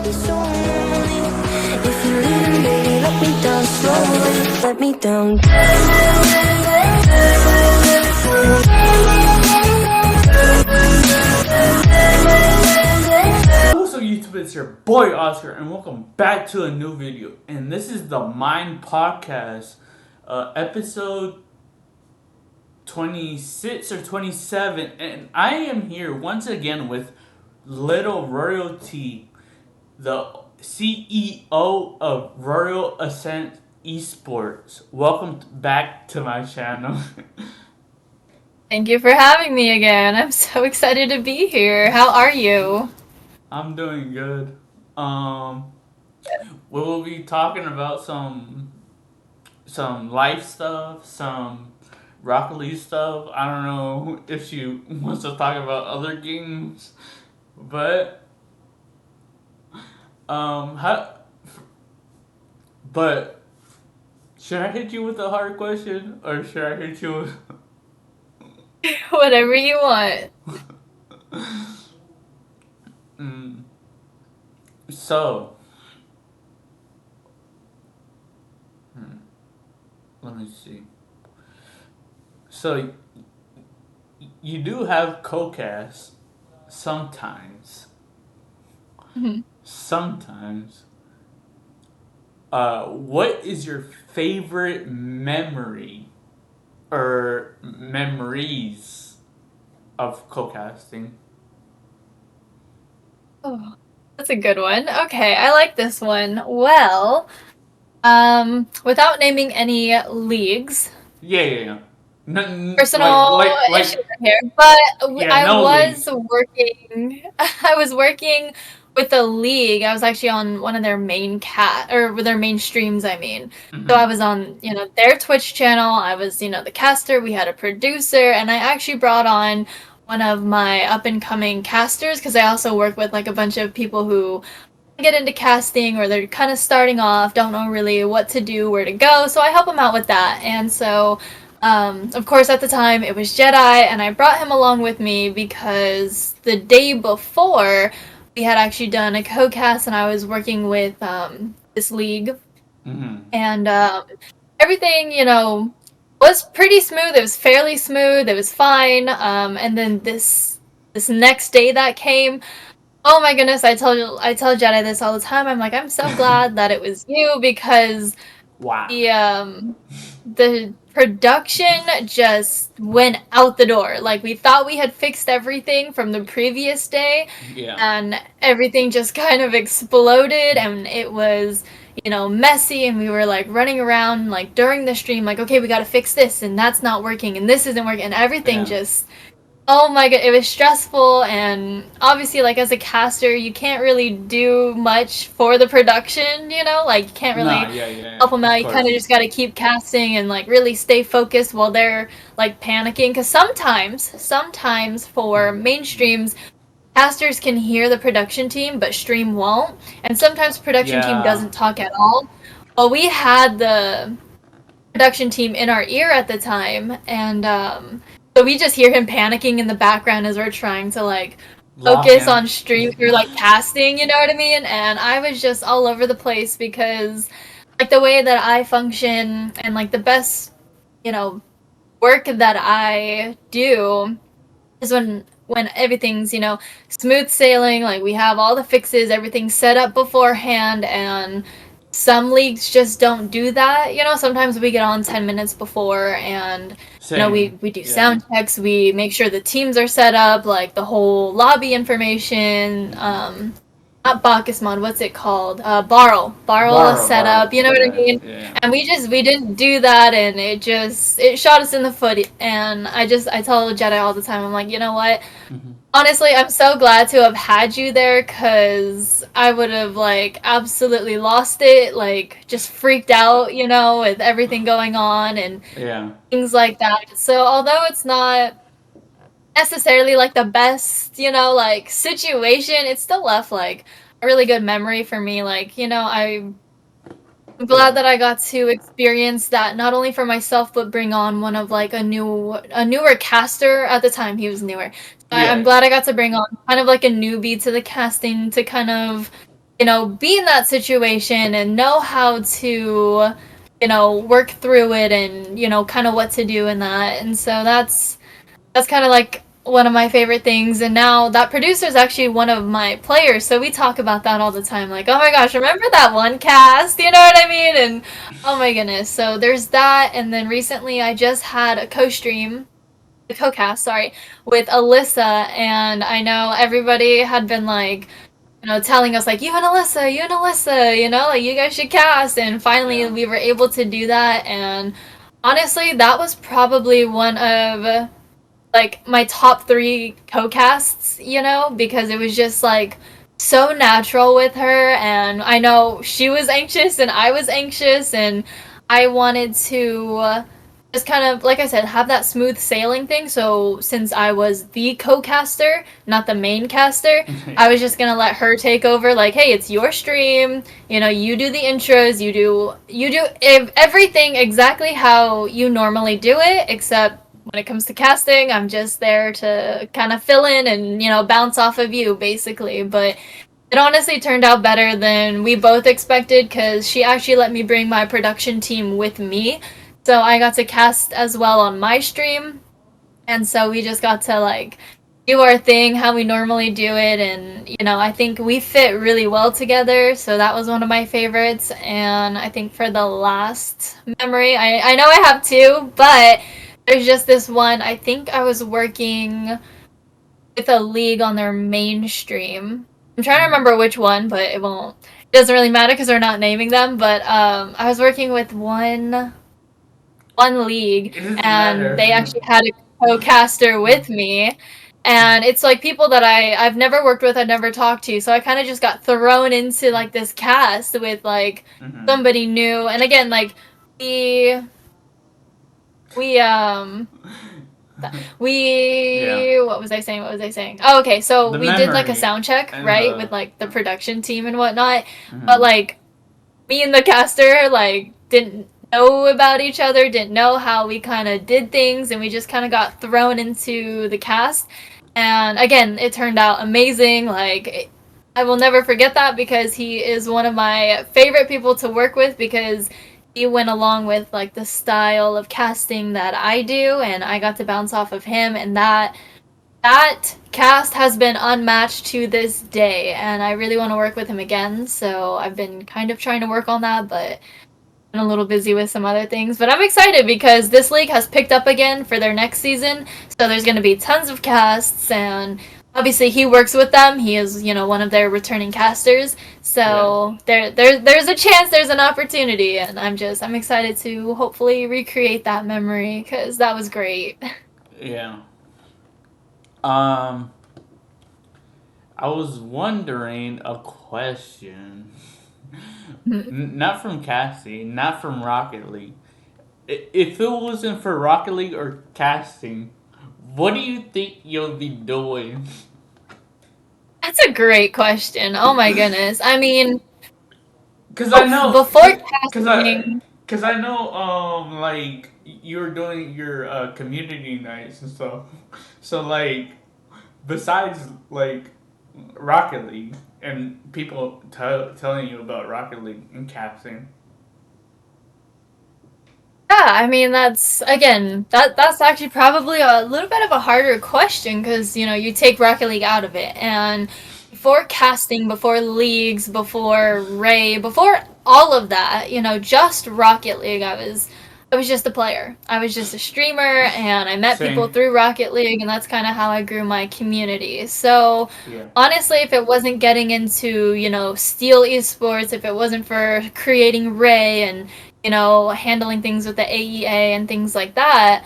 be so lonely. If you're leaving, baby, let me down slowly. Let me down. What's up, YouTube? It's your boy Oscar, and welcome back to a new video. And this is the Mind Podcast, episode 26 or 27. And I am here once again with Little Royalty, the CEO of Royal Ascent Esports. Welcome back to my channel. Thank you for having me again. I'm so excited to be here. How are you? I'm doing good. We will be talking about some life stuff, some Rocket League stuff. I don't know if she wants to talk about other games, but but should I hit you with a hard question or should I hit you with Whatever you want. So, let me see. So, you do have co-cast sometimes. Sometimes. What is your favorite memory or memories of co-casting? Oh, that's a good one. Okay, I like this one. Well, without naming any leagues, Yeah. personal issues here, but yeah, I no was leagues. working. I was working with a league. I was actually on one of their main their main streams. I mean, so I was on their Twitch channel. I was the caster. We had a producer, and I actually brought on one of my up and coming casters because I also work with like a bunch of people who get into casting or they're kind of starting off, don't know really what to do, where to go. So I help them out with that, and so. Of course, at the time, it was Jedi, and I brought him along with me because the day before, we had actually done a co-cast, and I was working with this league. And everything, was pretty smooth. It was fairly smooth. It was fine. And then this next day that came, oh my goodness, I tell Jedi this all the time. I'm like, I'm so glad that it was you because Wow. the production just went out the door. Like, we thought we had fixed everything from the previous day, and everything just kind of exploded, and it was, messy, and we were, like, running around, like, during the stream, like, okay, we gotta fix this, and that's not working, and this isn't working, and everything just... Oh my god, it was stressful, and obviously, like, as a caster, you can't really do much for the production, like, you can't really help them out. You kind of just gotta keep casting and, like, really stay focused while they're, like, panicking, because sometimes for main streams, casters can hear the production team, but stream won't, and sometimes production team doesn't talk at all. Well, we had the production team in our ear at the time, and, so we just hear him panicking in the background as we're trying to, like, focus on stream or, like, casting, you know what I mean? And I was just all over the place because, like, the way that I function and, like, the best, work that I do is when everything's, smooth sailing, like, we have all the fixes, everything's set up beforehand, and some leagues just don't do that, sometimes we get on 10 minutes before, and we do sound checks, we make sure the teams are set up, like the whole lobby information, not Bacchus mod, what's it called? Barrel is set up, you know what I mean? Yeah. And we didn't do that, and it shot us in the foot, and I tell Jedi all the time, I'm like, you know what? Honestly, I'm so glad to have had you there, because I would have, like, absolutely lost it, like, just freaked out, with everything going on and things like that. So, although it's not necessarily, like, the best, like, situation, it still left, like, a really good memory for me. Like, I'm glad that I got to experience that, not only for myself, but bring on one of, like, a newer caster. At the time, he was newer. So I'm glad I got to bring on kind of like a newbie to the casting to kind of, be in that situation and know how to, work through it and, kind of what to do in that. And so that's kind of like one of my favorite things. And now that producer is actually one of my players, so we talk about that all the time. Like, oh my gosh, remember that one cast? You know what I mean? And oh my goodness. So there's that. And then recently I just had a co-cast, sorry, with Alyssa. And I know everybody had been like, telling us like, you and Alyssa, like you guys should cast. And finally we were able to do that. And honestly, that was probably one of like my top 3 co-casts, because it was just like so natural with her. And I know she was anxious and I was anxious, and I wanted to just kind of, like I said, have that smooth sailing thing. So since I was the co-caster, not the main caster, I was just gonna let her take over. Like, hey, it's your stream. You do the intros. You do everything exactly how you normally do it, except when it comes to casting, I'm just there to kind of fill in and, bounce off of you, basically. But it honestly turned out better than we both expected, because she actually let me bring my production team with me. So I got to cast as well on my stream. And so we just got to, like, do our thing how we normally do it. And, I think we fit really well together. So that was one of my favorites. And I think for the last memory, I know I have 2, but there's just this one. I think I was working with a league on their main stream. I'm trying to remember which one, but it doesn't really matter because we're not naming them. But I was working with one league, and they actually had a co-caster with me. And it's like people that I've never worked with, I've never talked to. So I kind of just got thrown into like this cast with like somebody new. And again, like what was I saying? Oh, okay, so we did like a sound check, right, with like the production team and whatnot. But like me and the caster like didn't know about each other, didn't know how we kind of did things, and we just kind of got thrown into the cast. And again, it turned out amazing. Like, I will never forget that, because he is one of my favorite people to work with, because he went along with like the style of casting that I do, and I got to bounce off of him. And that cast has been unmatched to this day, and I really want to work with him again. So I've been kind of trying to work on that, but I'm a little busy with some other things. But I'm excited because this league has picked up again for their next season, so there's going to be tons of casts. And obviously he works with them. He is, one of their returning casters. So there's a chance, there's an opportunity, and I'm excited to hopefully recreate that memory, because that was great. Yeah. I was wondering a question. Not from Cassie, not from Rocket League. If it wasn't for Rocket League or casting, what do you think you'll be doing? That's a great question. Oh my goodness. I mean, because I know before casting, because I know like you were doing your community nights and stuff. So like, besides like Rocket League and people telling you about Rocket League and casting. Yeah, I mean, that's actually probably a little bit of a harder question, because you take Rocket League out of it, and before casting, before leagues, before Ray, before all of that, just Rocket League, I was just a player. I was just a streamer, and I met people through Rocket League, and that's kind of how I grew my community. So honestly, if it wasn't getting into Steel Esports, if it wasn't for creating Ray and handling things with the AEA and things like that,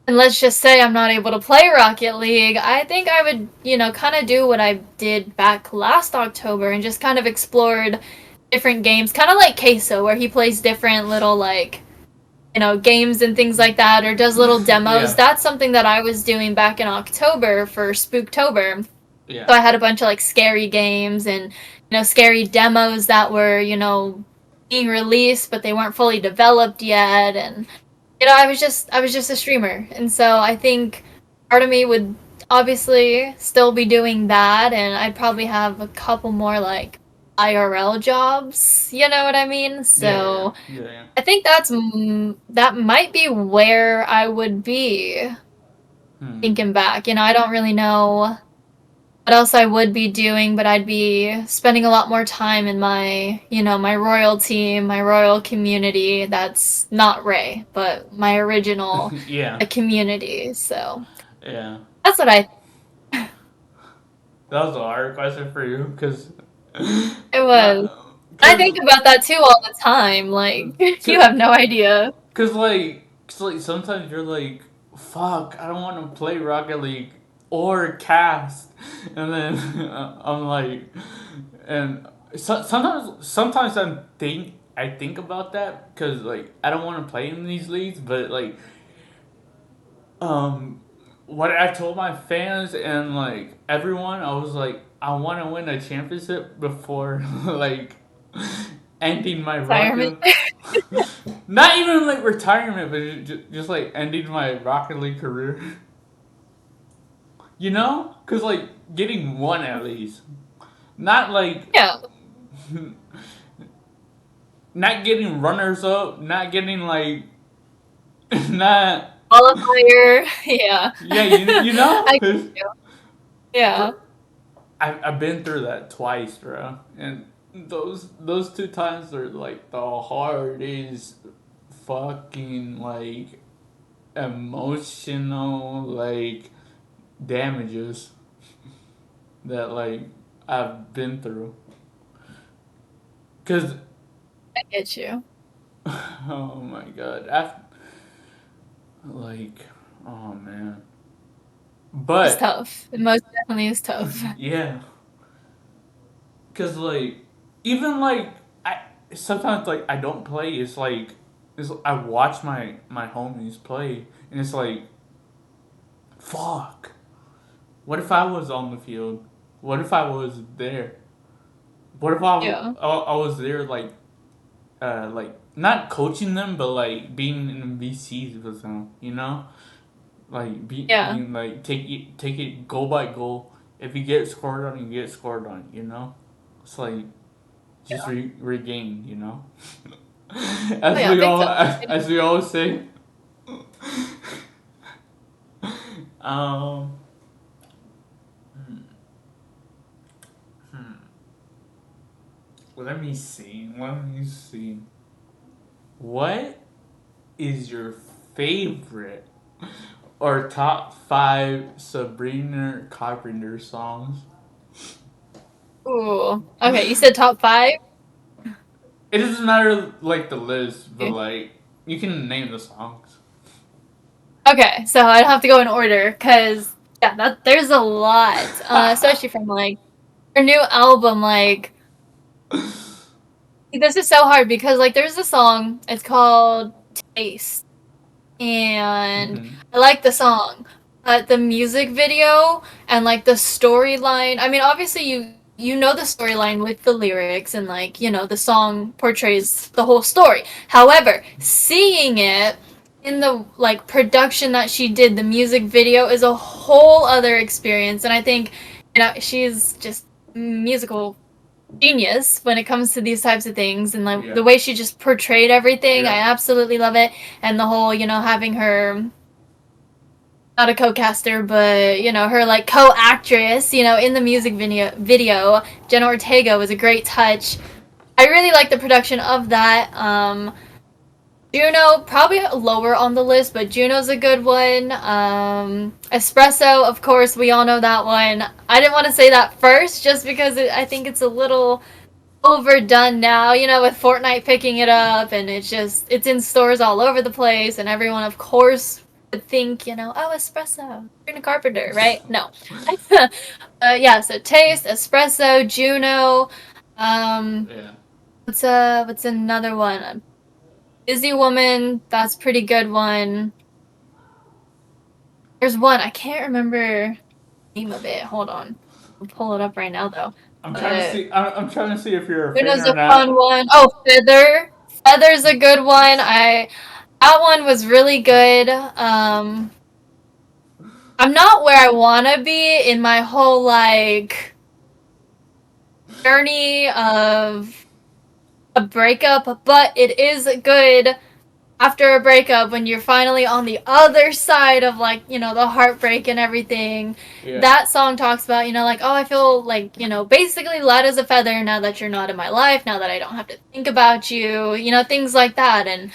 and let's just say I'm not able to play Rocket League, I think I would, kind of do what I did back last October and just kind of explored different games, kind of like Queso, where he plays different little, like, games and things like that, or does little demos. That's something that I was doing back in October for Spooktober. So I had a bunch of, like, scary games and, scary demos that were, being released, but they weren't fully developed yet. And I was just a streamer. And so I think part of me would obviously still be doing that, and I'd probably have a couple more like IRL jobs. You know what I mean? So Yeah. I think that might be where I would be thinking back. I don't really know what else I would be doing, but I'd be spending a lot more time in my, my royal team, my royal community. That's not Ray, but my original Yeah. community. So Yeah. that's what I. That was a hard question for you, because It was. I think about that too all the time. Like you have no idea. Cause like sometimes you're like, fuck, I don't want to play Rocket League or cast, and then I'm like, and sometimes I think about that, because like I don't want to play in these leagues, but like what I told my fans and like everyone, I was like, I want to win a championship before like ending my Retirement. Rocket. Not even like retirement, but just like ending my Rocket League career. Cause like getting one at least, not like Yeah. not getting runners up, not getting like not. Qualifier. Yeah. Yeah, you know. I get you. Yeah. I've been through that twice, bro, and those two times are like the hardest fucking like emotional like damages that like I've been through. Cause I get you. oh my god, after like oh man, It's but tough. It most definitely is tough. yeah, cause like even like I sometimes like I don't play. It's I watch my homies play, and it's like fuck. What if I was on the field? What if I was there? What if Yeah. I was there like not coaching them, but like being in VCs with them, like Yeah. being like take it goal by goal. If you get scored on, you get scored on. It's like just regain. Oh, yeah, I think so. As we always say. um. Let me see. Let me see. What is your favorite or top 5 Sabrina Carpenter songs? Ooh. Okay, you said top 5? It doesn't matter like the list, but like you can name the songs. Okay, so I'd have to go in order because there's a lot, especially from like her new album. Like this is so hard because like there's a song. It's called Taste, and I like the song, but the music video and like the storyline. I mean, obviously you know the storyline with the lyrics and like the song portrays the whole story. However, seeing it in the like production that she did, the music video is a whole other experience, and I think she's just musical genius when it comes to these types of things, and like the way she just portrayed everything. I absolutely love it, and the whole having her, not a co-caster, but her like co-actress in the music video Jenna Ortega was a great touch. I really like the production of that. Juno, probably lower on the list, but Juno's a good one. Espresso, of course, we all know that one. I didn't want to say that first just because I think it's a little overdone now, with Fortnite picking it up, and it's in stores all over the place, and everyone, of course, would think, oh, Espresso, Sabrina Carpenter, right? No. Yeah, so Taste, Espresso, Juno. What's another one? Busy Woman, that's a pretty good one. There's one, I can't remember the name of it. Hold on. I'll pull it up right now, though. I'm trying to see if you're a fan Juno's or a not. fun one. Oh, Feather. Feather's a good one. That one was really good. I'm not where I wanna be in my whole like journey of a breakup, but it is good after a breakup when you're finally on the other side of like, you know, the heartbreak and everything. Yeah. That song talks about, you know, like, oh, I feel like, you know, basically light as a feather now that you're not in my life, now that I don't have to think about you, you know, things like that. And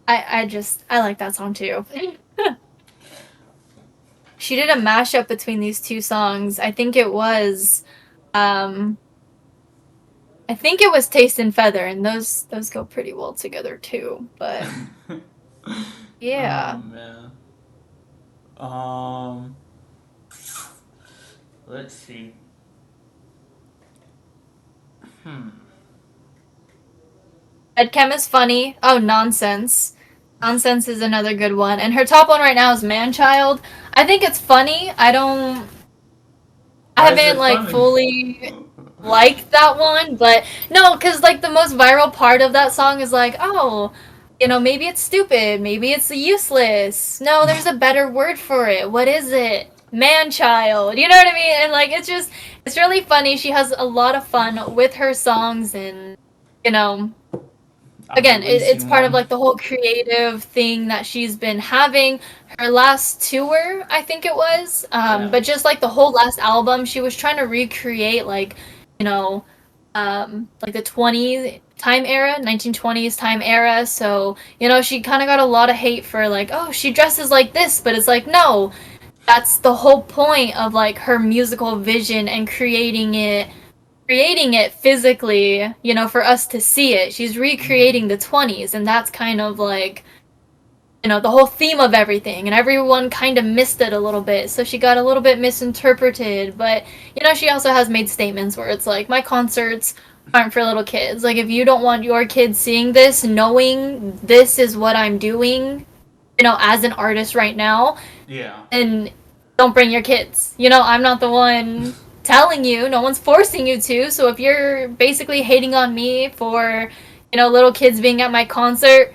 I like that song too. She did a mashup between these two songs. Um I think it was Taste and Feather, and those go pretty well together too. But Oh yeah. man. Let's see. Hmm. Ed Chem is funny. Oh, Nonsense. Nonsense is another good one. And her top one right now is Manchild. I think it's funny. I Why is haven't it like funny? fully liked that one, but no, because like the most viral part of that song is like, oh, you know, maybe it's stupid, maybe it's useless. No, there's a better word for it. What is it? Man child. You know what I mean? And like it's really funny. She has a lot of fun with her songs and you know, I'm again, it's releasing part of one. like the whole creative thing that she's been having. Her last tour, I think it was, Yeah. but just like the whole last album, she was trying to recreate like, you know, like the 20s time era, 1920s time era. So you know, she kind of got a lot of hate for like, oh, she dresses like this, but it's like no, that's the whole point of like her musical vision and creating it physically, you know, for us to see it. She's recreating the 20s, and that's kind of like, you know, the whole theme of everything, and everyone kind of missed it a little bit, so she got a little bit misinterpreted. But, you know, she also has made statements where it's like, my concerts aren't for little kids. Like, if you don't want your kids seeing this, knowing this is what I'm doing, you know, as an artist right now, Yeah. and don't bring your kids. You know, I'm not the one telling you. No one's forcing you to. So if you're basically hating on me for, you know, little kids being at my concert,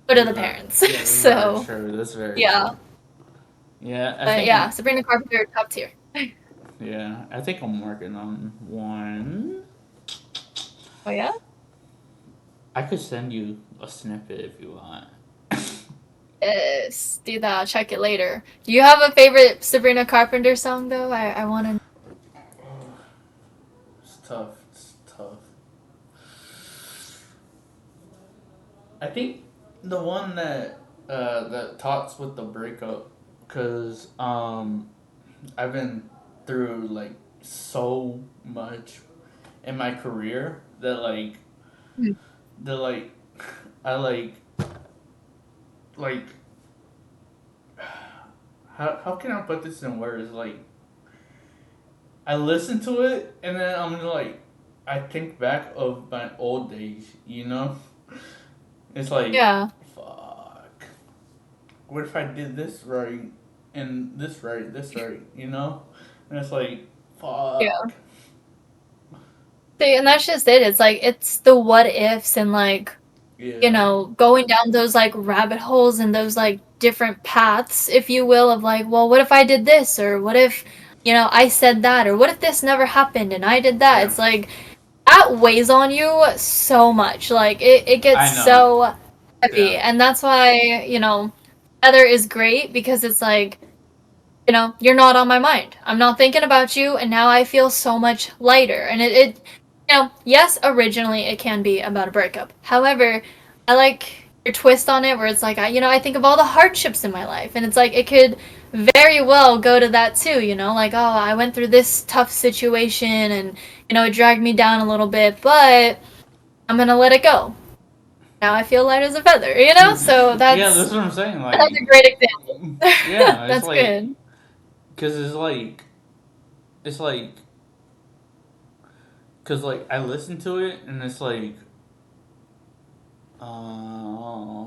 go to the parents. Yeah, that's very So true. That's very yeah, true. Yeah, I but think yeah, I'm. Sabrina Carpenter top tier. Yeah, I think I'm working on one. Oh yeah. I could send you a snippet if you want. Yes, do that. I'll check it later. Do you have a favorite Sabrina Carpenter song though? I want to. It's tough. It's tough. I think the one that talks with the breakup, cause I've been through like so much in my career that the like I like how can I put this in words? Like I listen to it and then I'm like I think back of my old days, you know? It's like Yeah. fuck. What if I did this right and this right, you know? And it's like Yeah. fuck. See, and that's just it. It's like it's the what ifs and like you Yeah. know, going down those like rabbit holes and those like different paths, if you will, of like, well, what if I did this? Or what if, you know, I said that? Or what if this never happened and I did that? Yeah. It's like, that weighs on you so much. Like, it gets I know. so heavy. Yeah. And that's why, you know, Heather is great because it's like, you know, you're not on my mind. I'm not thinking about you, and now I feel so much lighter. And you know, yes, originally it can be about a breakup. However, I like your twist on it where it's like, you know, I think of all the hardships in my life, and it's like it could very well go to that too, you know, like, oh, I went through this tough situation and, you know, it dragged me down a little bit, but I'm gonna let it go. Now I feel light as a feather, you know? So Yeah, that's what I'm saying. that's a Like, great example. yeah, it's That's like, good. cause it's like, cause like I listen to it and it's like, uh,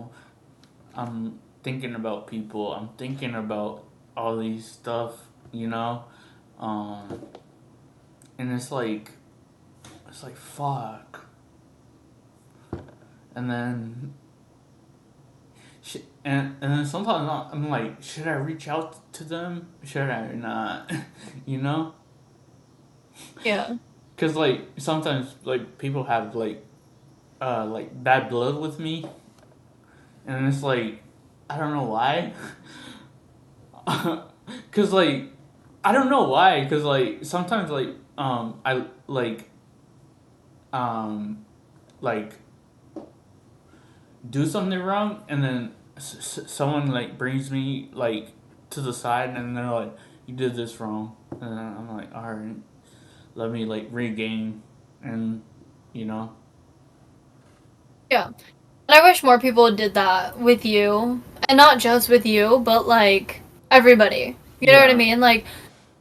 I'm thinking about people. I'm thinking about all these stuff, you know, um, and it's like fuck, and then and then sometimes I'm like, should I reach out to them? Should I not? You know? Yeah. Cause like sometimes like people have like bad blood with me, and it's like I don't know why. Cause like I don't know why. Cause like sometimes I um like do something wrong, and then someone like brings me like to the side, and they're like, "You did this wrong," and then I'm like, "All right, let me like regain," and you know. Yeah. And I wish more people did that with you. And not just with you, but like everybody. You know what I Yeah. mean? Like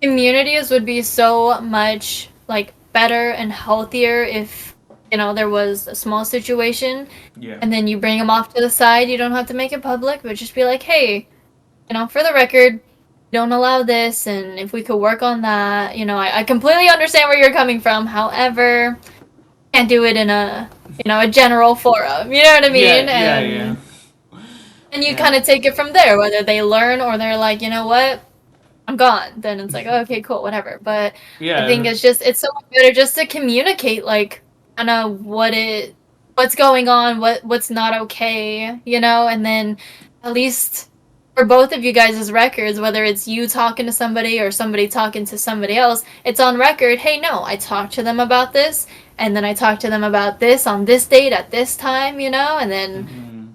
communities would be so much like better and healthier if there was a small situation Yeah. and then you bring them off to the side. You don't have to make it public, but just be like, hey, for the record, don't allow this, and if we could work on that. I completely understand where you're coming from. However, can't do it in a general forum. You know what I mean? Yeah. Yeah. Yeah. And you Yeah. kind of take it from there, whether they learn or they're like, you know what, I'm gone. Then it's like, oh, okay, cool, whatever. But I think Yeah. it's so much better just to communicate, like, kind of what's going on, what's not okay, and then at least for both of you guys' records, whether it's you talking to somebody or somebody talking to somebody else, it's on record. Hey, no, I talked to them about this, and then I talked to them about this on this date at this time, and then Hmm.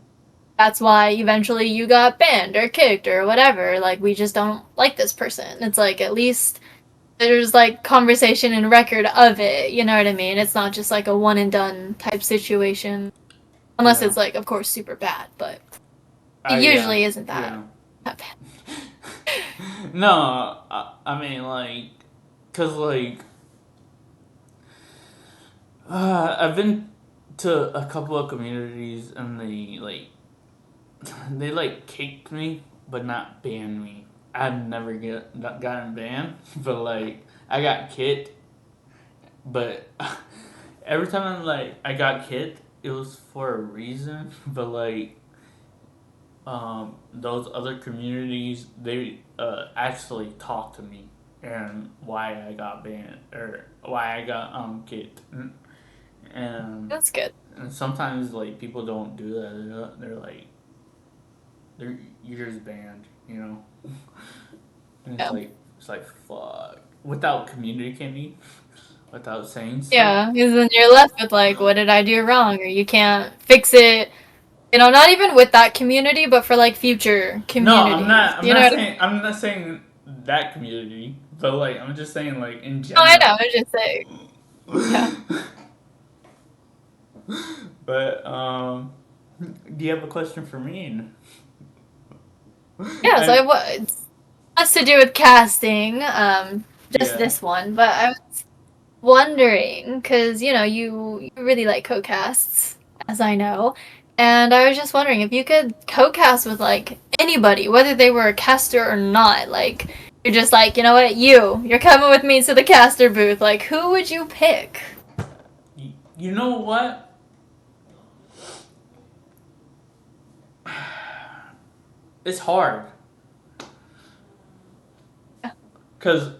that's why eventually you got banned or kicked or whatever. Like, we just don't like this person. It's like, at least there's like conversation and record of it. You know what I mean? It's not just like a one and done type situation. Unless Yeah. it's like, of course, super bad, but it Yeah. usually isn't that Yeah. bad. No, I mean like, cause like, I've been to a couple of communities, and they like kicked me, but not banned me. I've never gotten banned, but like I got kicked. But every time I got kicked, it was for a reason. But like those other communities, they actually talked to me and why I got banned or why I got kicked. And That's good. and sometimes like people don't do that. They're like you're just banned, you know. And Yeah. it's like fuck. Without communicating, without saying stuff. Yeah, because then you're left with like, what did I do wrong? Or you can't fix it. Not even with that community, but for like future No, I'm communities. not. You know what I mean? I'm not saying that community, but like I'm just saying like in Oh, I know. general. I was just saying. Yeah. But do you have a question for me? Yeah, so I, it has to do with casting, just yeah. this one, but I was wondering, because, you really like co-casts, as I know, and I was just wondering if you could co-cast with, like, anybody, whether they were a caster or not, like, you're just like, you know what, you're coming with me to the caster booth, like, who would you pick? You know what? It's hard. Cause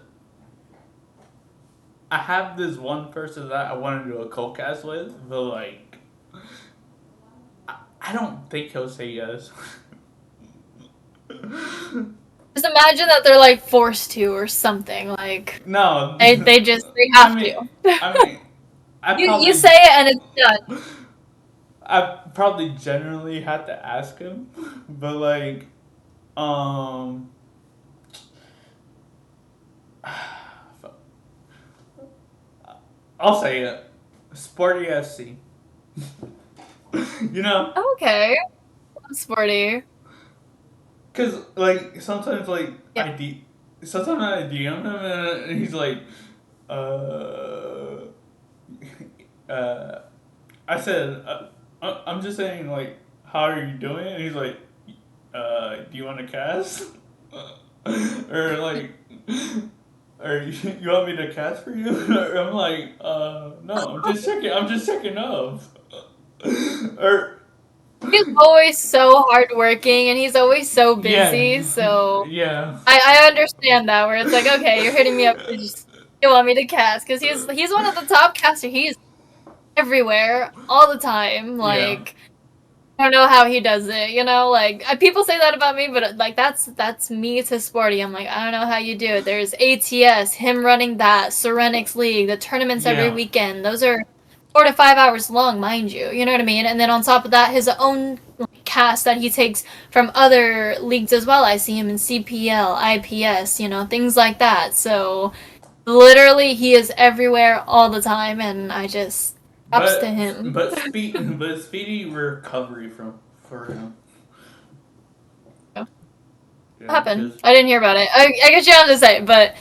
I have this one person that I want to do a co-cast with, but like I don't think he'll say yes. Just imagine that they're, like, forced to or something, like, No, they I have mean, to. I mean, I You probably, say it and it's done. I probably generally have to ask him, but like, um, I'll say it, Sporty FC. You know, Okay. Sporty. cause like sometimes like Yeah. sometimes I DM him, and he's like, uh, uh, I said, I'm just saying like, how are you doing? And he's like, do you want to cast? Or like, or you want me to cast for you? I'm like, no, I'm just checking up. Or He's always so hardworking and he's always so busy, Yeah. so Yeah. I understand that where it's like, okay, you're hitting me up to just you want me to cast because he's one of the top casters. He's everywhere all the time. Yeah. Like I don't know how he does it. Like people say that about me, but like that's me to Sporty. I'm like I don't know how you do it. There's ATS, him running that Serenix League, the tournaments every Yeah. weekend. Those are 4 to 5 hours long, mind you. You know what I mean? And then on top of that, his own cast that he takes from other leagues as well. I see him in CPL, IPS, things like that. So literally, he is everywhere all the time, and I just ups to him. But speedy recovery for him. What Yeah, happened? I didn't hear about it. I guess you have to say, but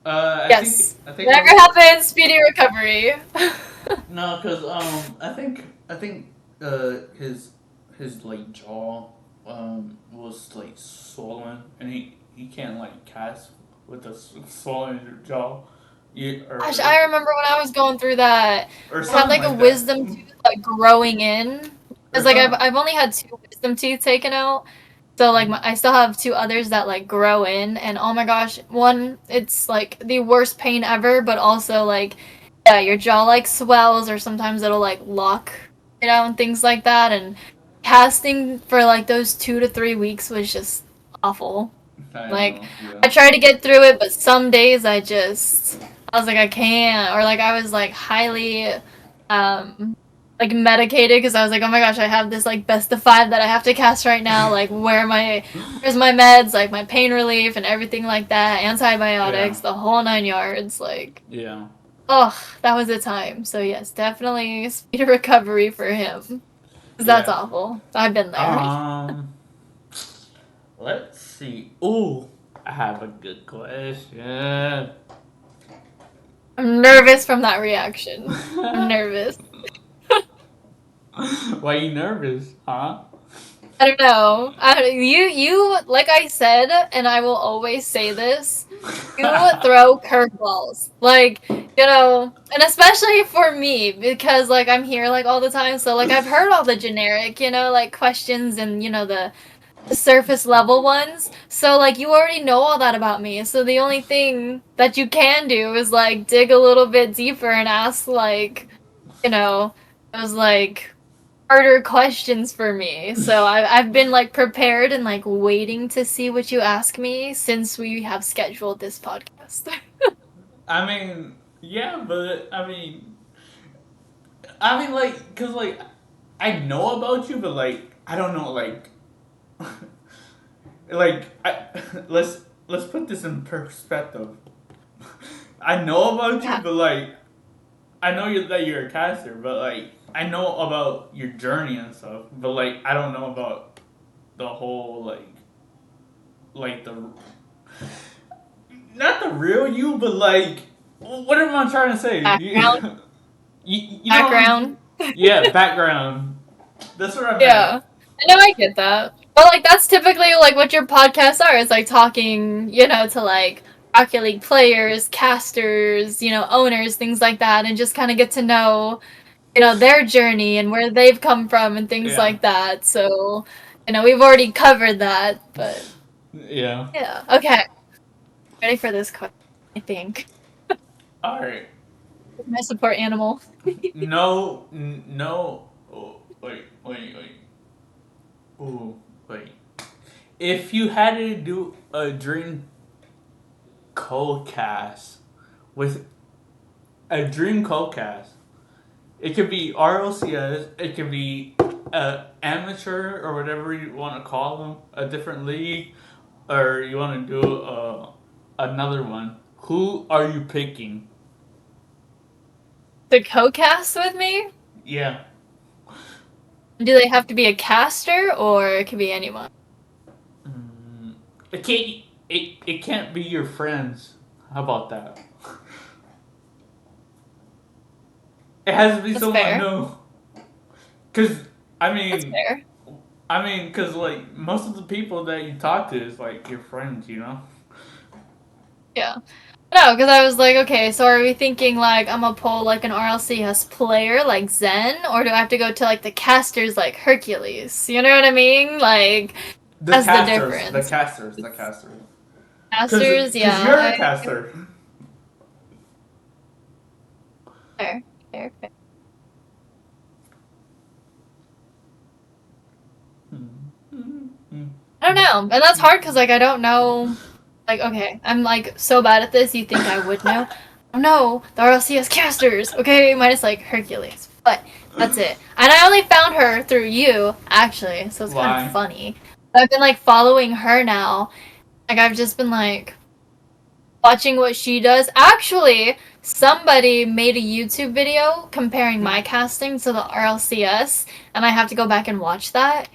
yes, I think whatever happens, speedy recovery. no, because I think his like jaw was like swollen, and he can't like cast with a swollen jaw. Gosh, I remember when I was going through that. Or I had something like a like wisdom that. tooth like growing in. Or Cause like something. I've only had 2 wisdom teeth taken out, so like I still have 2 others that like grow in, and oh my gosh, one it's like the worst pain ever, but also like yeah, your jaw like swells or sometimes it'll like lock, and things like that, and casting for like those 2 to 3 weeks was just awful. I Like know. I Yeah. tried to get through it, but some days I was like I can't, or like I was like highly like medicated because I was like, oh my gosh, I have this like best of 5 that I have to cast right now. Like where's my meds, like my pain relief and everything like that, antibiotics, Yeah. the whole 9 yards. Like Yeah. oh, that was a time. So yes, definitely speed of recovery for him. 'Cause that's Yeah. awful. I've been there. Let's see. Ooh, I have a good question. I'm nervous from that reaction. I'm nervous. Why are you nervous, huh? I don't know. You like I said, and I will always say this. You throw curveballs, like and especially for me because like I'm here like all the time. So like I've heard all the generic, like questions and the surface level ones. So like you already know all that about me. So the only thing that you can do is like dig a little bit deeper and ask like, those like harder questions for me. So I've been like prepared and like waiting to see what you ask me since we have scheduled this podcast. I mean, yeah, but like, cause like, I know about you, but like, I don't know, like, like, let's put this in perspective. I know about you, Yeah. but like, I know that you're a caster, but like, I know about your journey and stuff, but like, I don't know about the whole like the not the real you, but like, what am I trying to say? Background. You know what Background. yeah, background. That's what I meant. Yeah. I know I get that. But like that's typically like what your podcasts are. It's like talking, to like Rocket League players, casters, owners, things like that, and just kind of get to know, their journey and where they've come from and things Yeah. like that. So, we've already covered that, but Yeah. yeah. Okay. Ready for this question, I think. All right. My support animal. No. Oh, wait. Oh, wait. If you had to do a dream co-cast with a dream co-cast, it could be RLCS, it could be amateur or whatever you want to call them, a different league, or you want to do another one. Who are you picking? The co-cast with me? Yeah. Do they have to be a caster or it could be anyone? It can't. It can't be your friends. How about that? It has to be That's someone fair. new. Cause I That's mean, fair. cause like most of the people that you talk to is like your friends, you know. Yeah. No, because I was like, okay, so are we thinking like I'm gonna pull like an RLCS player like Zen, or do I have to go to like the casters like Hercules? You know what I mean? Like The that's the casters, the difference. casters, the casters. Casters, Cause yeah. you're a caster. Fair, fair, fair. I don't know, and that's hard because like I don't know. Like, okay, I'm like so bad at this. You think I would know? Oh no, the RLCS casters. Okay, minus like Hercules, but that's it. And I only found her through you actually, so it's kind of Why? funny. I've been like following her now. Like I've just been like watching what she does. Actually, somebody made a YouTube video comparing my casting to the RLCS, and I have to go back and watch that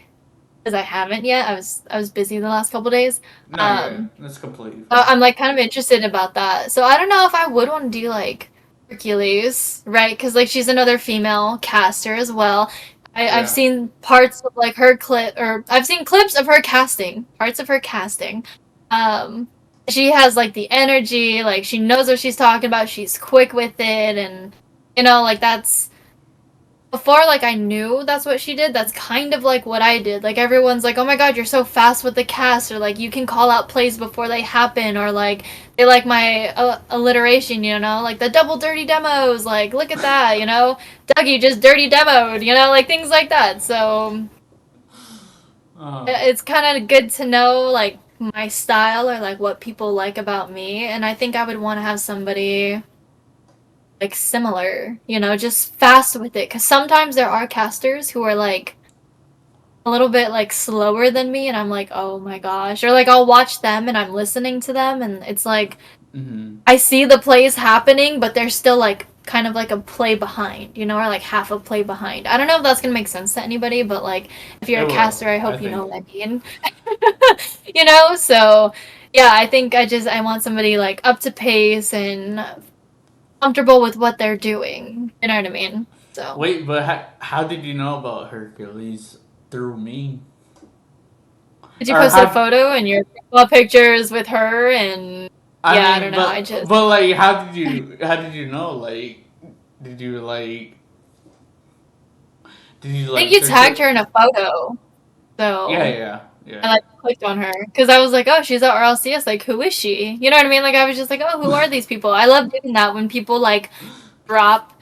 because I haven't yet. I was busy the last couple days. No, yeah, that's completely fine. I'm like kind of interested about that. So I don't know if I would want to do like Hercules, right? Because like she's another female caster as well. I've Yeah. seen parts of like her clip, or I've seen clips of her casting, parts of her casting. Um, she has like the energy, like she knows what she's talking about. She's quick with it, and like that's before like I knew that's what she did. That's kind of like what I did. Like everyone's like, "Oh my god, you're so fast with the cast," or like you can call out plays before they happen, or like they like my alliteration, like the double dirty demos. Like look at that, Dougie just dirty demoed, like things like that. So it's kind of good to know like my style or like what people like about me, and I think I would want to have somebody like similar, just fast with it. Because sometimes there are casters who are like a little bit like slower than me, and I'm like, oh my gosh. Or like I'll watch them and I'm listening to them, and it's like I see the plays happening, but they're still like kind of like a play behind, or like half a play behind. I don't know if that's gonna make sense to anybody, but like if you're It a will, caster, I I hope you know think. what I mean. So yeah, I think I want somebody like up to pace and comfortable with what they're doing. You know what I mean? So Wait, but how did you know about Hercules through me? did you Or post a how? photo and your profile pictures with her and I yeah, I mean, don't know. I just but like, how did you know? Like, did you like did you I think like you search tagged her it? in a photo. Yeah, So yeah, yeah. I like clicked on her because I was like, oh, she's at RLCS. Like, who is she? You know what I mean? Like, I was just like, oh, who are these people? I love doing that when people like drop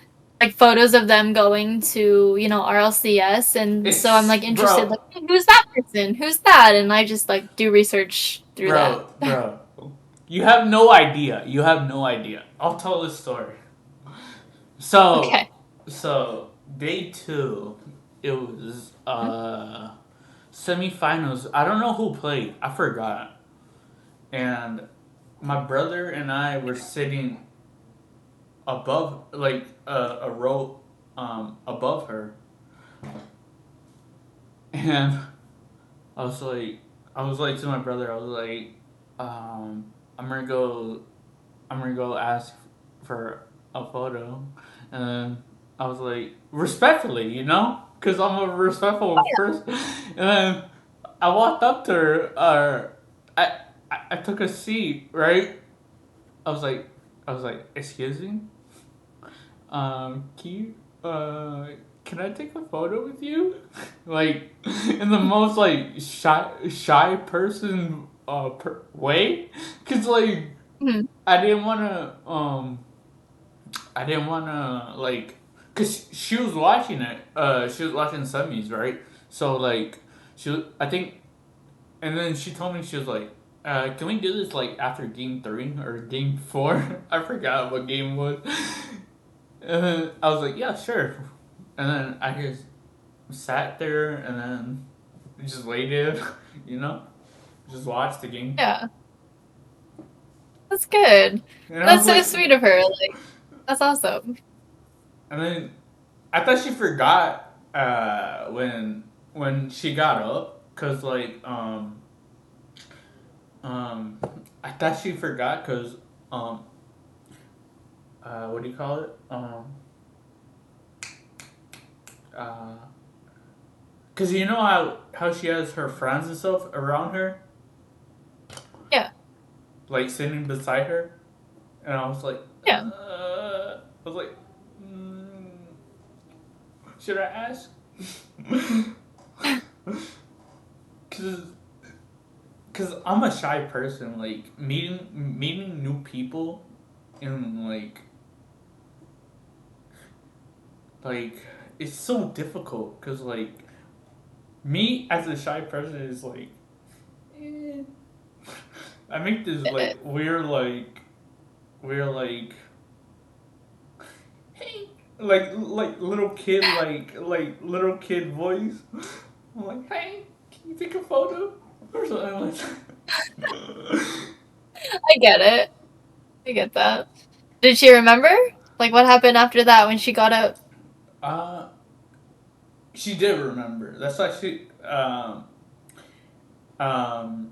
like photos of them going to RLCS, and so I'm It's like interested. bro, Like, hey, who's that person? Who's that? And I just like do research through that. bro. You have no idea. You have no idea. I'll tell this story. So, Okay. so day two, it was semifinals. I don't know who played. I forgot. And my brother and I were sitting above, like a row, above her, and I was like, to my brother, I was like, I'm gonna go, ask for a photo, and then I was like, respectfully, because I'm a respectful person, and then I walked up to her, I took a seat, right? I was like, excuse me, can you, can I take a photo with you? Like, in the most like shy person way, cause like Mhm. I didn't wanna like, cause she was watching it. She was watching semis, right? So like I think, and then she told me, she was like, can we do this like after game 3 or game 4? I forgot what game it was. And then I was like, yeah, sure. And then I just sat there and then just waited, you know, just watched the game. Yeah, that's good. And I That's was so like, sweet of her. Like, that's awesome. and then I thought she forgot when she got up, cause like I thought she forgot, cause what do you call it, uh cause you know how she has her friends and stuff around her, Yeah. like sitting beside her. And I was like, Yeah. mm, should I ask? Cause, Cause I'm a shy person. Like meeting new people, and like it's so difficult. Cause like me as a shy person is like, eh. I make this like weird hey, like little kid voice. I'm like, hey, can you take a photo or something like that? I get it. I get that. Did she remember? Like, what happened after that when she got out? uh, she did remember. That's why um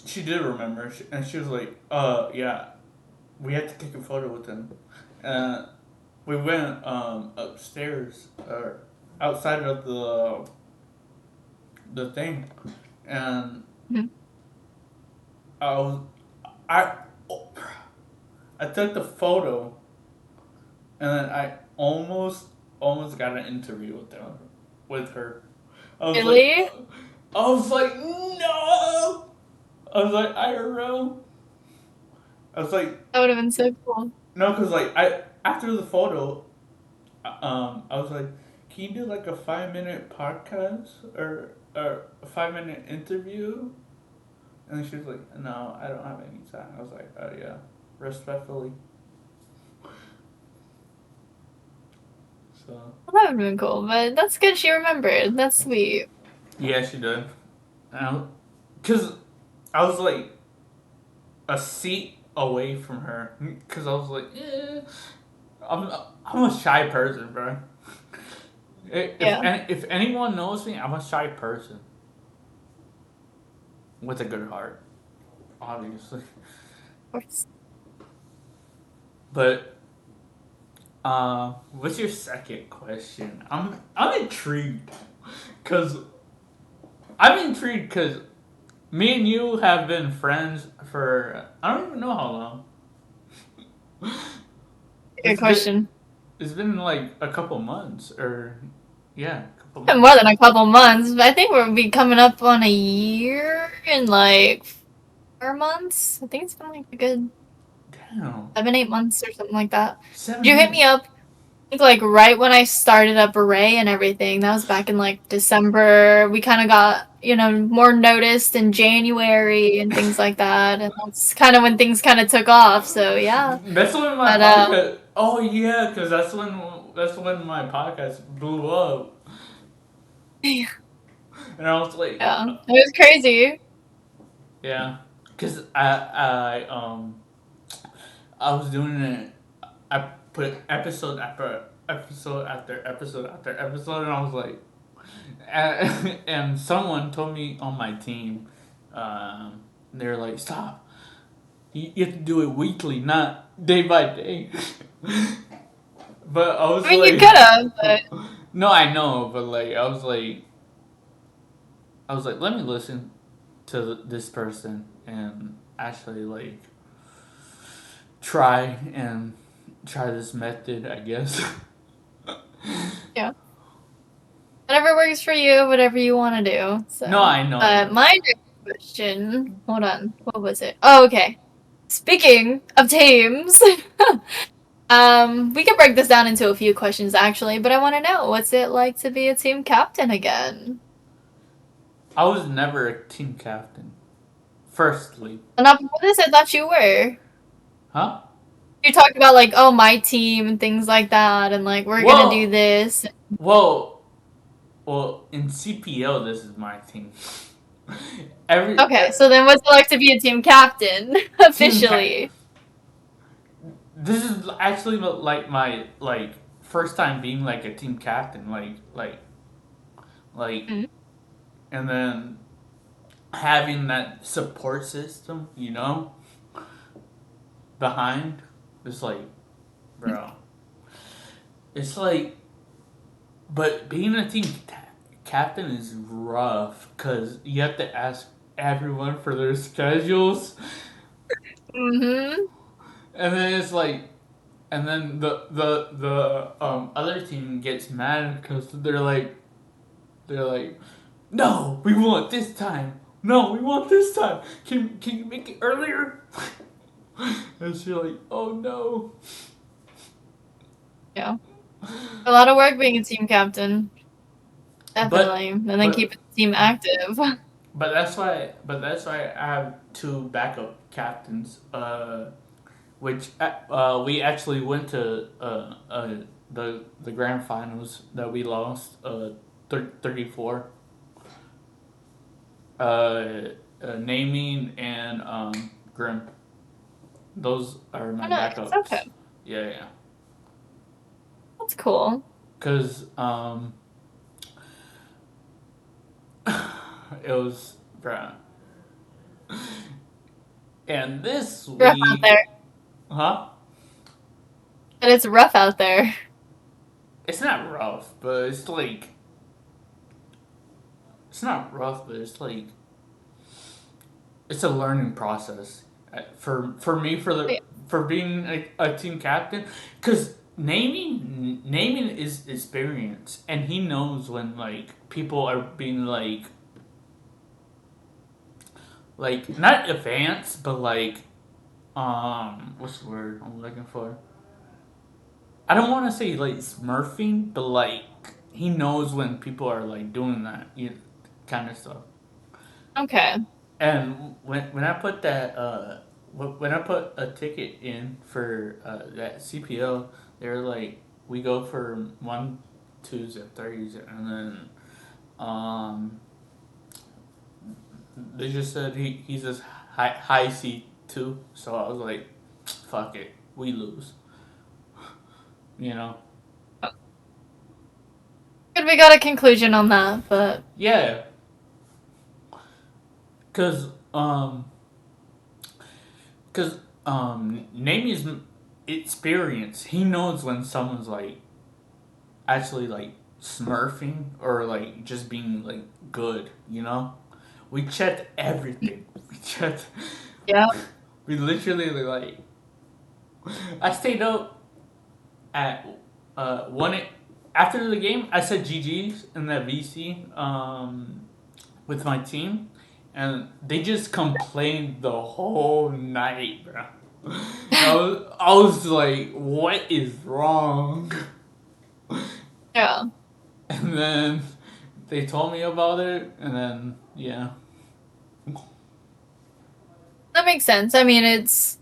she did remember, and she was like, yeah, we had to take a photo with him. Uh, we went upstairs or outside of the thing, and Mhm. I was I I took the photo, and then I almost got an interview with her. I was like, Really? no. I was like, IRL. I was like, That would have been so cool. no, because like I after the photo, I was like, can you do like a 5 minute podcast or a 5 minute interview? And then she was like, no, I don't have any time. I was like, oh yeah, respectfully. So Well, that would have been cool, but that's good she remembered. That's sweet. yeah, she did. Cause I was like a seat away from her. Cause I was like, I'm a shy person, bro. Yeah. If anyone knows me, I'm a shy person with a good heart, obviously. Of course. But what's your second question? I'm intrigued, cause cause me and you have been friends for I don't even know how long. Good It's been question. it's been like a couple months or yeah, a couple Been months. more than a couple months, but I think we'll be coming up on a year in like 4 months. I think it's been like a good Damn, 7, 8 months or something like that. Did you hit me 7 8. up? I think like right when I started up Array and everything. That was back in like December. We kind of got more noticed in January and things like that, and that's kind of when things kind of took off. So yeah, That's when my but podcast. Oh yeah, because that's when my podcast blew up, yeah, and I was like, it was crazy. yeah, because I was doing it. I put episode after episode after episode after episode, and I was like, and someone told me on my team, they're like, stop. You have to do it weekly, not day by day. But I I was mean, you like, could have, but no, I know, but like, I was like, let me listen to this person and actually like try and try this method, I guess. yeah, whatever works for you, whatever you want to do. No, So, I know, I know. my next question. Hold on, what was it? Oh, okay. Speaking of teams, we can break this down into a few questions actually, but I want to know what's it like to be a team captain again? I was never a team captain. Firstly, And not before this, I thought you were. huh? You talked about like, oh, my team and things like that, and like we're gonna do Well, this. well, well. In CPO, this is my team. Okay, Every so then what's it like to be a team captain team cap. officially? This is actually like my like first time being like a team captain. Like, Mm, and then having that support system, behind. It's like, bro. It's like, but being a team captain is rough because you have to ask everyone for their schedules. Mm-hmm. And then it's like, and then the other team gets mad because they're like, no, we want this time. No, we want this time. Can you make it earlier? And she's like, oh no. Yeah. A lot of work being a team captain. But Definitely. And then but keep the team active. But that's why I have two backup captains. Which we actually went to the grand finals that we lost 34. Naming and Grim. Those are Oh, my nice. backups. Okay. Yeah, yeah. That's cool. Cause it was bruh. And this Rough out week, there. huh? But it's rough out there. It's not rough, but it's like it's not rough, but it's like it's a learning process for me Yeah. for being a team captain, because naming is experience, and he knows when like people are being like not advanced, but like what's the word I'm looking for? I don't want to say like smurfing, but like he knows when people are like doing that, kind of stuff. Okay. And when I put that when I put a ticket in for that CPO, they're like, we go for 1, 2s, and 3s, and then um they just said he's just high C2, so I was like, fuck it, we lose, you know. Good we got a conclusion on that, but Yeah, cause cause Namie's experience, he knows when someone's like actually like smurfing or like just being like good, you know? We checked everything. We checked. yeah. We literally like. I stayed up at one after the game. I said GG's in that VC with my team, and they just complained the whole night, bro. I was like, what is wrong? Yeah. And then they told me about it, and then yeah. That makes sense. I mean, it's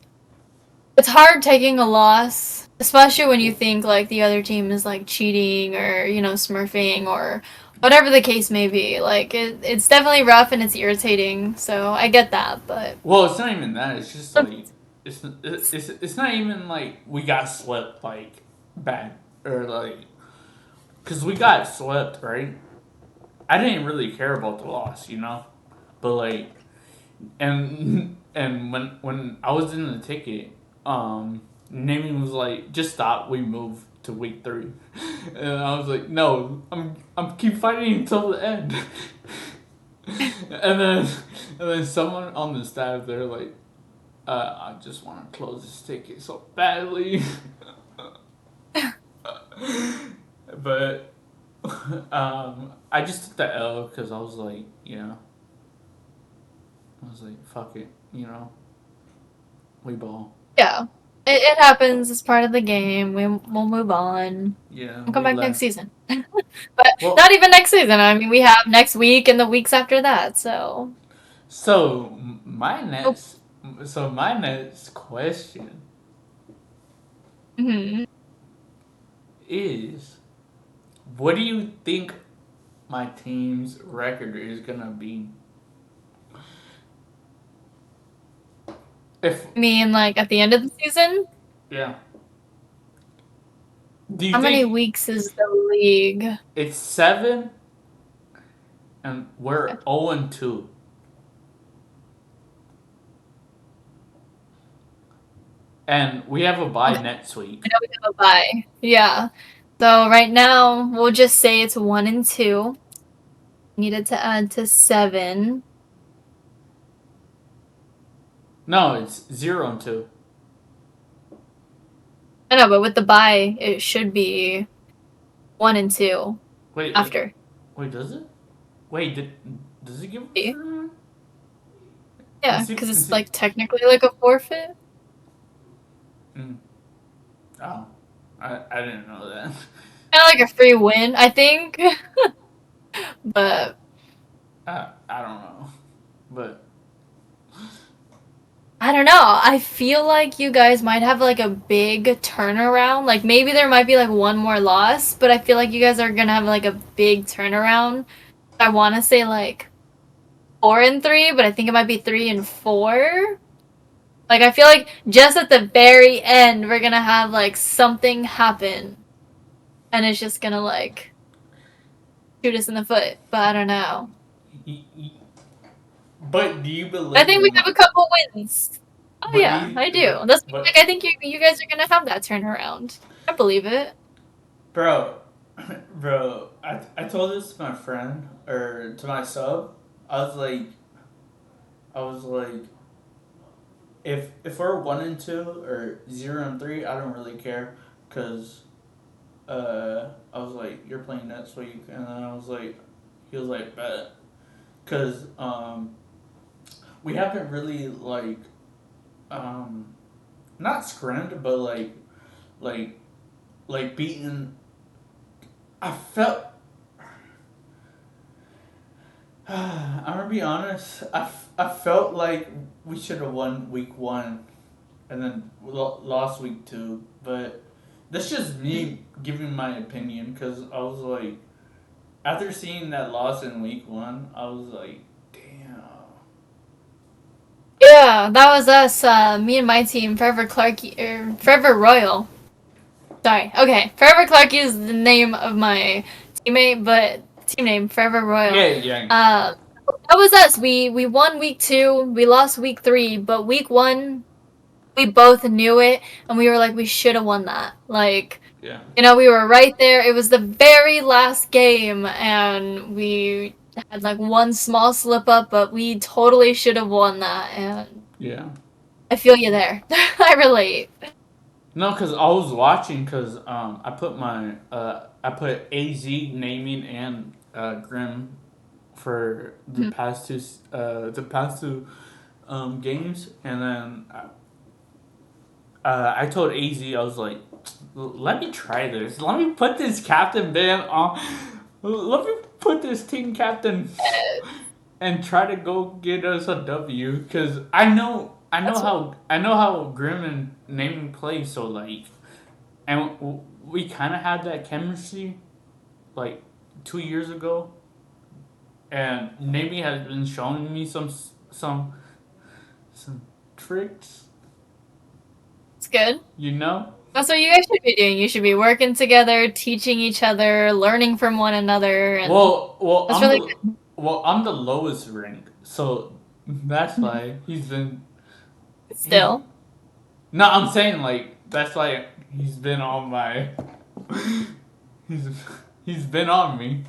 hard taking a loss, especially when you think like the other team is like cheating or, smurfing or whatever the case may be. Like it's definitely rough and it's irritating. So I get that, but Well, it's not even that. It's just like it's not even like we got swept like bad or like because we got swept, right? I didn't really care about the loss, you know, but like and when I was in the ticket, Naming was like, just stop. We move to week 3, and I was like, no, I'm keep fighting until the end. And then someone on the staff, they're like, I just want to close this ticket so badly. But I just took the L because I was like, I was like, fuck it, we ball. yeah. It happens. It's part of the game. We'll move on. Yeah, We'll come we back next left. season. But not Well, even next season. I mean, we have next week and the weeks after that. So, so my oh, next, so my next question mhm. is, what do you think my team's record is gonna be? If I mean, like at the end of the season, yeah, do you how many think weeks is the league? it's 7 and we're 0-2? And we have a bye Okay, next week. I know we have a bye. Yeah. So right now, we'll just say it's 1-2. Needed to add to 7. No, it's 0 and 2. I know, but with the bye, it should be 1 and 2 Wait, after. wait, does it? Wait, does it give a See? turnaround? Yeah, because it's like technically like a forfeit. Oh, I didn't know that. Kind of like a free win, I think. But I don't know, but I don't know. I feel like you guys might have like a big turnaround. Like maybe there might be like one more loss, but I feel like you guys are gonna have like a big turnaround. I want to say like 4 and 3, but I think it might be 3 and 4. Like I feel like just at the very end, we're gonna have like something happen, and it's just gonna like shoot us in the foot. But I don't know. But do you believe? I think we have a couple wins. Oh But yeah, I do. That's like I think you guys are gonna have that turnaround. I believe it. Bro, I told this to my friend or to my sub. I was like, if we're 1 and 2 or 0 and 3, I don't really care, cause, I was like, you're playing next week, and then I was like, he was like, bet, cause we haven't really like, not scrimmed, but like beaten. I felt. I'm gonna be honest. I felt like we should have won week 1, and then lost week 2. But that's just me giving my opinion, because I was like, after seeing that loss in week 1, I was like, damn. Yeah, that was us. Me and my team, Forever Forever Royal. Sorry. Okay, Forever Clarky is the name of my teammate, but team name Forever Royal. Yeah. That was us. We won week 2, we lost week 3, but week 1, we both knew it, and we were like, we should have won that. Like, yeah. You know, we were right there. It was the very last game, and we had like one small slip up, but we totally should have won that. And yeah, I feel you there. I relate. No, because I was watching, because I put AZ naming and Grim for the past two games, and then I told AZ, I was like, let me try this. Let me put this captain ban on. Let me put this team captain and try to go get us a W, because I know how Grim and naming play, so like, and we kind of had that chemistry like 2 years ago, and naming has been showing me some tricks. It's good. You know? That's what you guys should be doing. You should be working together, teaching each other, learning from one another. And well, that's really good. Well, I'm the lowest rank, so that's why he's been. Still. No, I'm saying like that's why he's been on my. He's been on me.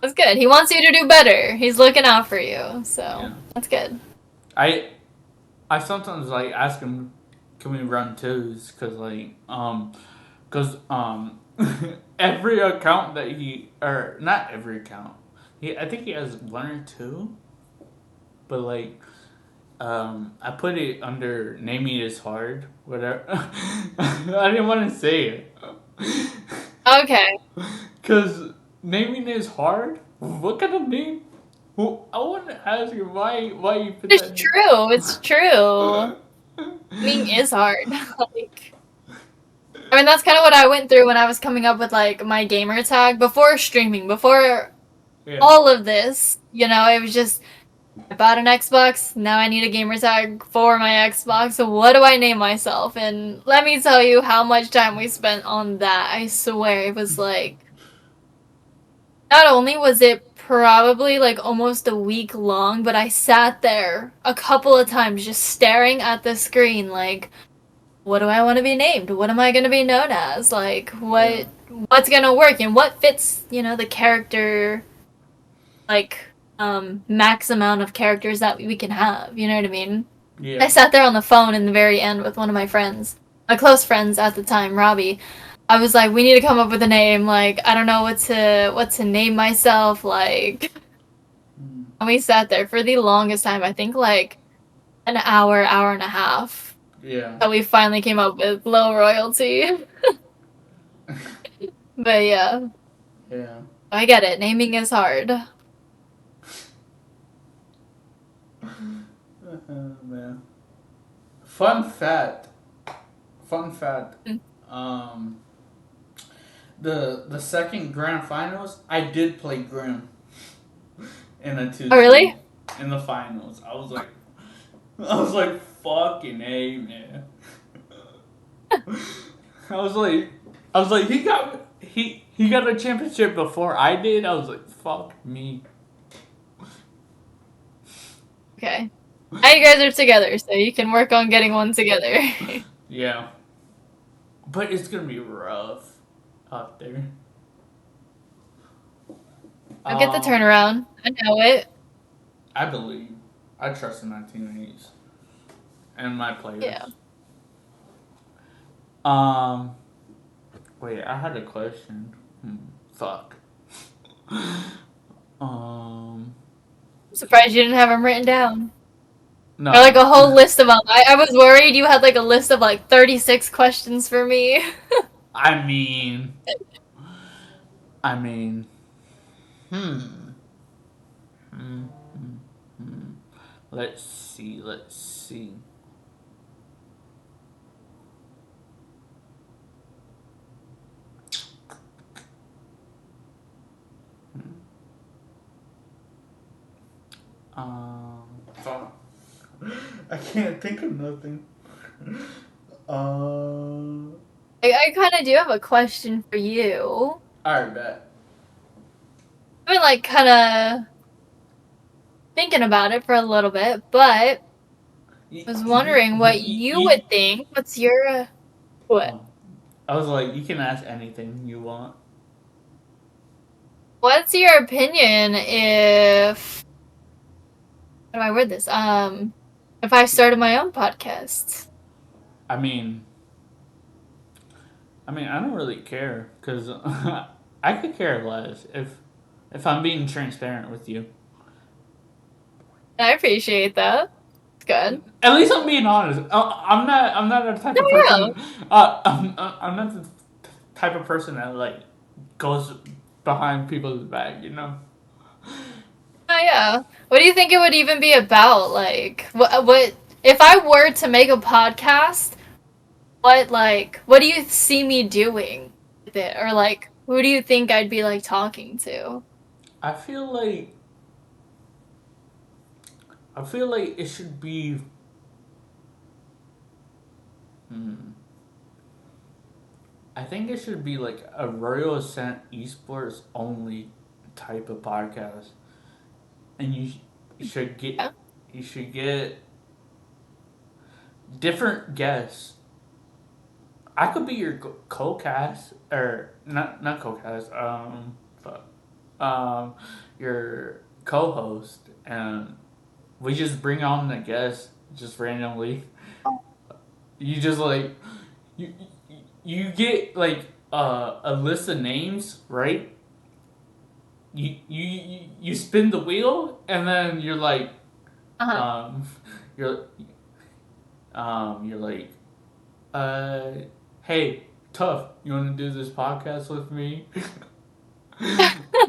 That's good. He wants you to do better. He's looking out for you, so yeah. That's good. I sometimes like ask him, can we run 2s? Cause every account that not every account. I think he has 1 or 2, but like, I put it under naming is hard, whatever. I didn't want to say it. Okay. Cause naming is hard. What kind of name? Well, I want to ask you why you put it's that. True. It's true. Naming is hard. Like, I mean, that's kind of what I went through when I was coming up with like my gamer tag before streaming, before all of this. You know, it was just, I bought an Xbox, now I need a gamer tag for my Xbox, so what do I name myself? And let me tell you how much time we spent on that. I swear, it was like, not only was it probably like almost a week long, but I sat there a couple of times just staring at the screen like, what do I want to be named? What am I going to be known as? Like, what's going to work and what fits, you know, the character, like, max amount of characters that we can have. You know what I mean? Yeah. I sat there on the phone in the very end with one of my friends, my close friends at the time, Robbie. I was like, we need to come up with a name. Like, I don't know what to name myself. Like, and we sat there for the longest time. I think like an hour, hour and a half. Yeah. But we finally came up with Low Royalty. But yeah. Yeah. I get it. Naming is hard. Man. Fun fact. Mm. Um, the second grand finals, I did play Grim in a 2. Oh, really? In the finals, I was like, fucking A, man. I was like, he got a championship before I did. I was like, fuck me. Okay. Now you guys are together, so you can work on getting one together. Yeah. But it's gonna be rough out there. I'll get the turnaround. I know it. I believe. I trust in my teammates and my players. Yeah. Wait, I had a question. Fuck. I'm surprised you didn't have them written down. No. Or like a whole list of them. I was worried you had like a list of like 36 questions for me. I mean. Let's see. Fuck. I can't think of nothing. I kind of do have a question for you. Alright, bet. I've been like kind of thinking about it for a little bit, but I was wondering what you would think. What's your what? I was like, you can ask anything you want. What's your opinion if how do I word this? If I started my own podcast? I mean, I don't really care because I could care less if I'm being transparent with you. I appreciate that. It's good. At least I'm being honest. I'm not the type of No. person. I'm not the type of person that like goes behind people's back. You know. Oh yeah. What do you think it would even be about? Like, what if I were to make a podcast? What do you see me doing with it? Or like, who do you think I'd be like talking to? I feel like it should be. I think it should be like a Royal Ascent esports only type of podcast, and you should get Yeah. different guests. I could be your co-cast or not co-cast. Your co-host, and we just bring on the guest just randomly. You just like you get like a list of names, right? You spin the wheel, and then you're like, Uh-huh. you're like, hey, Tough, you want to do this podcast with me?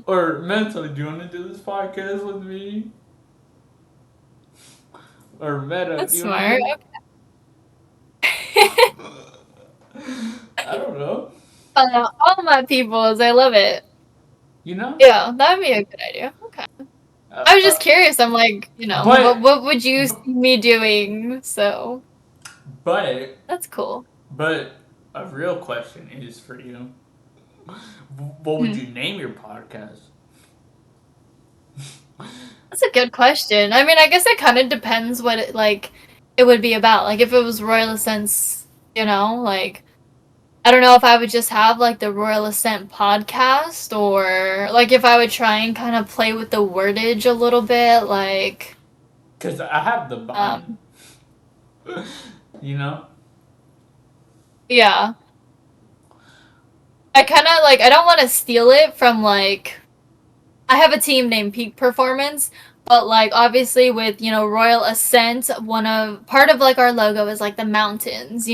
Or Mentally, do you want to do this podcast with me? Or Meta, That's do you smart. want I don't know. All my peoples, I love it. You know? Yeah, that'd be a good idea. Okay. I was just curious. I'm like, what would you see me doing? So But that's cool. But a real question is for you. What would you name your podcast? That's a good question. I mean, I guess it kind of depends what it would be about. Like if it was Royal Ascent's, like I don't know if I would just have like the Royal Ascent podcast or like if I would try and kind of play with the wordage a little bit, like Because I have the bind. You know? Yeah. I kind of like, I don't want to steal it from like, I have a team named Peak Performance, but like obviously with, Royal Ascent, part of like our logo is like the mountains,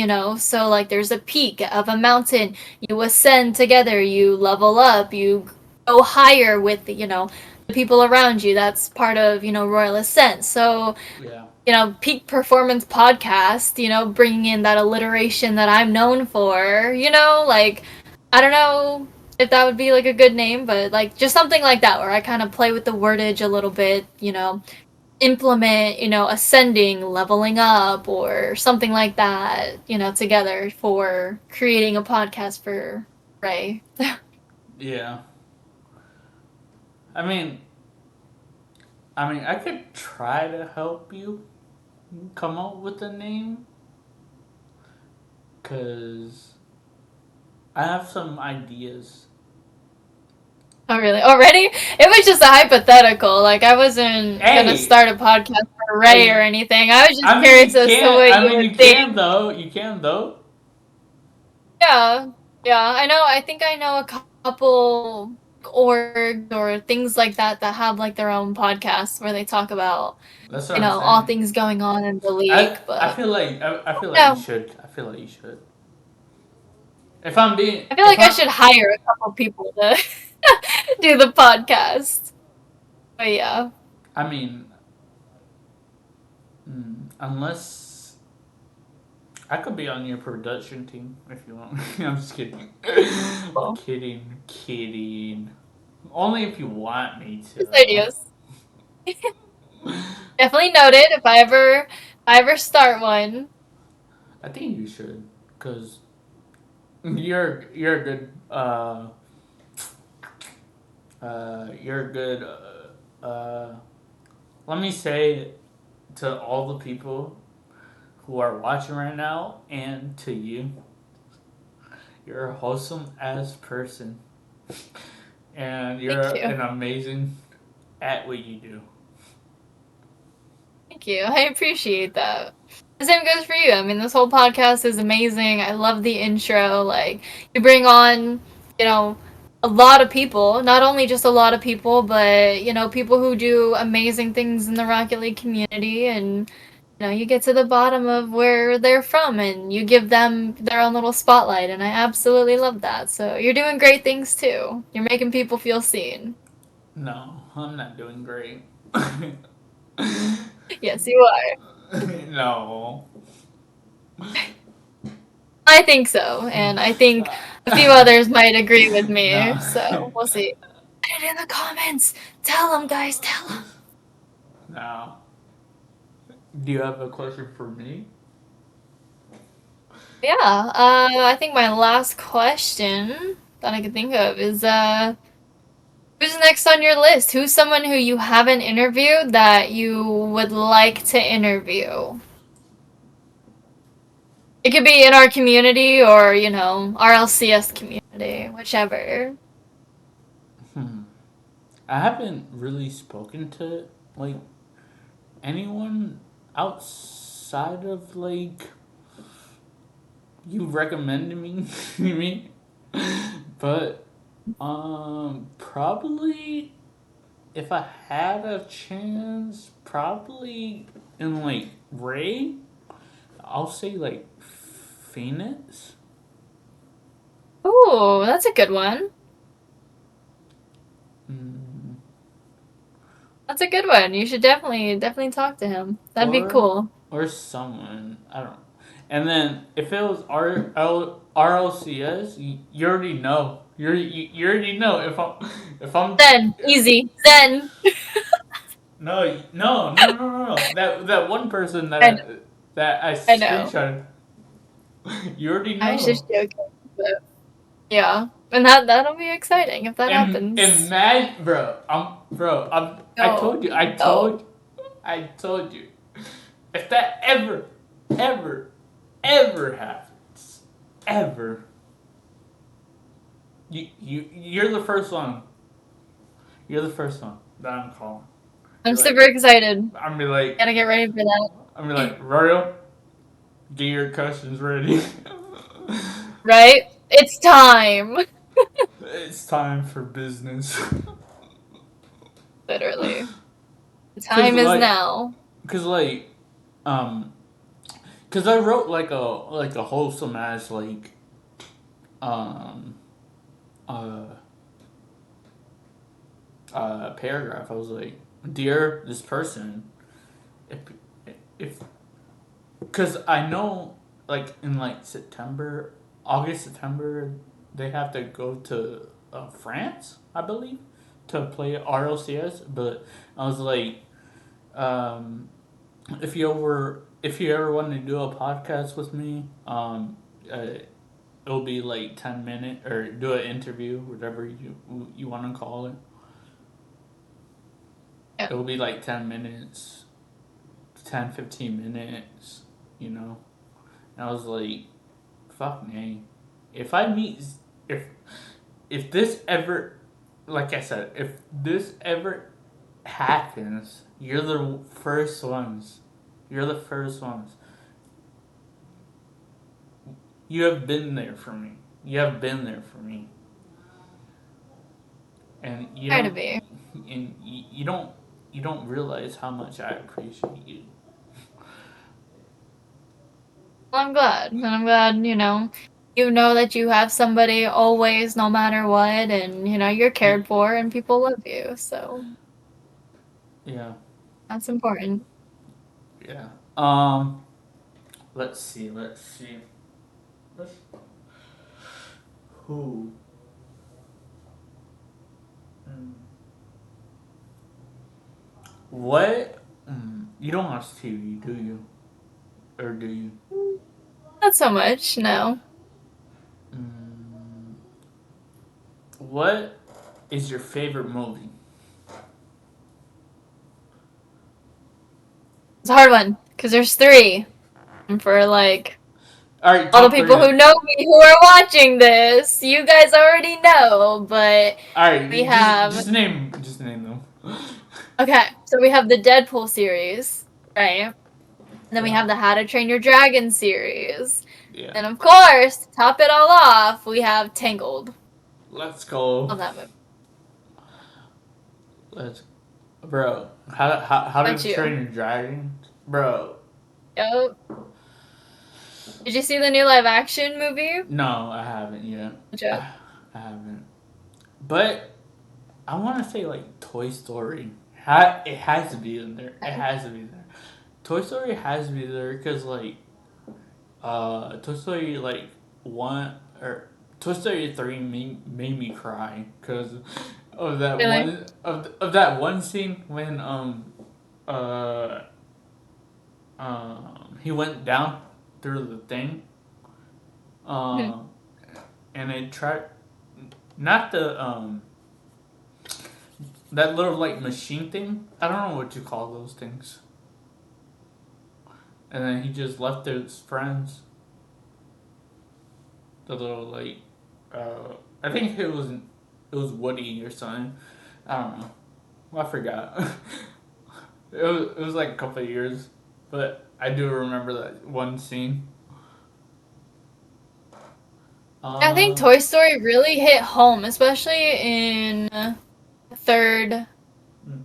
so like there's a peak of a mountain, you ascend together, you level up, you go higher with the people around you. That's part of Royal Ascent. So Yeah. Peak Performance Podcast, bringing in that alliteration that I'm known for, like, I don't know if that would be like a good name, but like just something like that where I kind of play with the wordage a little bit, implement, ascending, leveling up, or something like that, together for creating a podcast for Ray. Yeah. I mean, I could try to help you come up with a name, cause I have some ideas. Oh, really? Already? It was just a hypothetical. Like, I wasn't gonna Hey, start a podcast for Ray or I, anything. I was just I mean, curious you as to can't. what I you mean, would you think. can though. You can though. Yeah, yeah, I know. I think I know a couple orgs or things like that have like their own podcasts where they talk about, That's what I'm all saying. things going on in the league. I But feel like I feel like you no, should. I feel like you should. If I'm being, I feel if like I I'm, should hire a couple people to do the podcast. But yeah, I mean, unless I could be on your production team if you want. I'm just kidding. cool. Kidding. Only if you want me to, Just though. ideas. Definitely noted. If I ever start one. I think you should, cause you're a good you're a good let me say to all the people who are watching right now and to you, you're a wholesome ass person, and you're Thank you. an amazing at what you do. Thank you. I appreciate that. The same goes for you. I mean, this whole podcast is amazing. I love the intro. Like, you bring on, you know, a lot of people. Not only just a lot of people, but, people who do amazing things in the Rocket League community. And, you get to the bottom of where they're from and you give them their own little spotlight. And I absolutely love that. So, you're doing great things too. You're making people feel seen. No, I'm not doing great. Yes, you are. No. I think so, and I think a few others might agree with No. me, so we'll see. Put it in the comments! Tell them, guys, tell them! No. Do you have a question for me? Yeah, I think my last question that I can think of is, who's next on your list? Who's someone who you haven't interviewed that you would like to interview? It could be in our community or, RLCS community, whichever. I haven't really spoken to like anyone outside of like you recommended me me, but probably if I had a chance, probably in like Ray, I'll say like Phoenix. Ooh, that's a good one. Mm. That's a good one. You should definitely talk to him. That'd be or cool. or someone I don't know. And then if it was RLCS, you already know. You already know if I'm Zen, easy. Zen. no. That one person I know. that I I know. screenshot. You already I was just know. joking, but yeah, and that'll be exciting if that And happens. mad, I No, told you. no. I told you. If that ever happens, ever, you're the first one. You're the first one that I'm calling. I'm You're like, super excited. I'm be like, Gotta get ready for that. I'm be like, Royal. Get your questions ready. Right? It's time. It's time for business. Literally. The Cause time is like, now. cause like, um, cause I wrote like a wholesome ass like, um, uh, paragraph. I was like, dear this person, if if because I know like in like September, they have to go to France, I believe, to play RLCS. But I was like, um, if you ever want to do a podcast with me, it'll be like 10 minutes or do an interview, whatever you want to call it. Yeah. It'll be like 10 minutes, 10-15 minutes, you know. And I was like, fuck me. If I meet, if if this ever, like I said, if this ever happens, you're the first ones. You're the first ones. You have been there for me. You have been there for me. And Try to be. you don't realize how much I appreciate you. Well, I'm glad. And I'm glad, you know that you have somebody always, no matter what, and, you're cared for and people love you. So Yeah. that's important. Yeah. Let's see. Let's who. Mm. What? You don't watch TV, do you? Or do you? Not so much, no. Mm. What is your favorite movie? It's a hard one, because there's 3. And for, like, All right, all the top people three. who know me who are watching this, you guys already know, but All right, we have... just name them. Okay, so we have the Deadpool series, right? And then we have the How to Train Your Dragon series. Yeah. And of course, to top it all off, we have Tangled. Let's go. Love that movie. Bro. How What to you? Train Your Dragon, bro. Yep. Did you see the new live action movie? No, I haven't yet. Yeah. I haven't. But I want to say like Toy Story. It has to be in there. It has to be there. Toy Story has to be there because like, Toy Story like 1 or Toy Story 3 made me cry because of that Really? one of that one scene when he went down through the thing, and it tried not the that little like machine thing. I don't know what you call those things. And then he just left his friends. The little like, I think it was Woody or something. I don't know. Well, I forgot. It was like a couple of years, but I do remember that one scene. I think Toy Story really hit home, especially in the 3rd,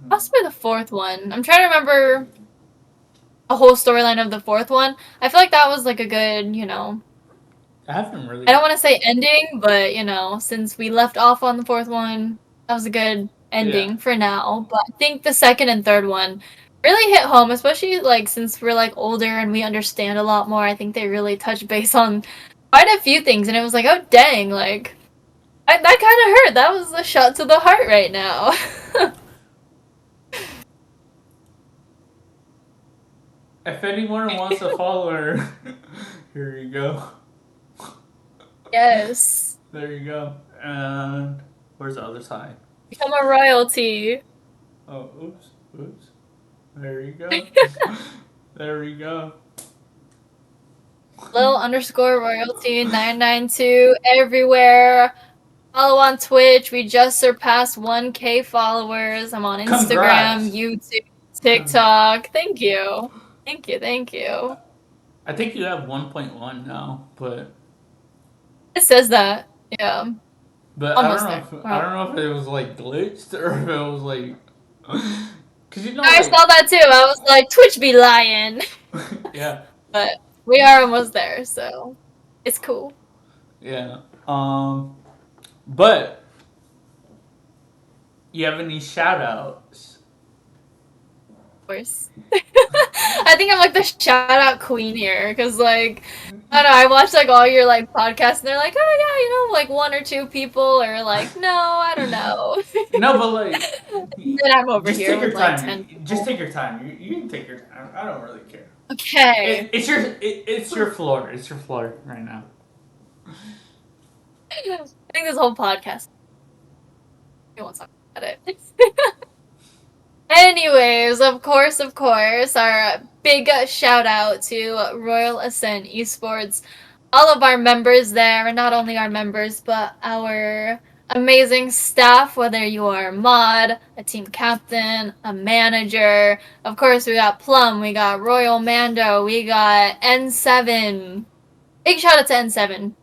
possibly the 4th one. I'm trying to remember a whole storyline of the 4th one. I feel like that was like a good, I haven't really. I don't want to say ending, but since we left off on the 4th one, that was a good ending for now. But I think the 2nd and 3rd one really hit home, especially like since we're like older and we understand a lot more. I think they really touch base on quite a few things, and it was like, oh dang, like that kind of hurt. That was a shot to the heart right now. If anyone wants to follow her, here you go. Yes. There you go. And where's the other side? Become a royalty. Oh, oops. There you go. There we go. Lil_royalty 992 everywhere. Follow on Twitch. We just surpassed 1K followers. I'm on Instagram, Congrats. YouTube, TikTok. Thank you. I think you have 1.1 now, but It says that. Yeah. but Almost there. I don't know if it was like glitched or if it was like, cause you know I like saw that too. I was like, Twitch be lying. yeah But we are almost there, so it's cool. yeah but you have any shout outs? Of course. I think I'm like the shout out queen here, because like I don't know, I watch like all your like podcasts and they're like, oh yeah, you know, like one or two people are like, no, I don't know. No, but like Then I'm over just here take your with like time. 10 people. Just take your time. You can take your time. I don't really care. Okay. It's your floor. It's your floor right now. I think this whole podcast. We won't talk about it. Anyways, of course, our big shout out to Royal Ascent Esports, all of our members there, and not only our members, but our amazing staff, whether you are a mod, a team captain, a manager. Of course, we got Plum, we got Royal Mando, we got N7. Big shout out to N7.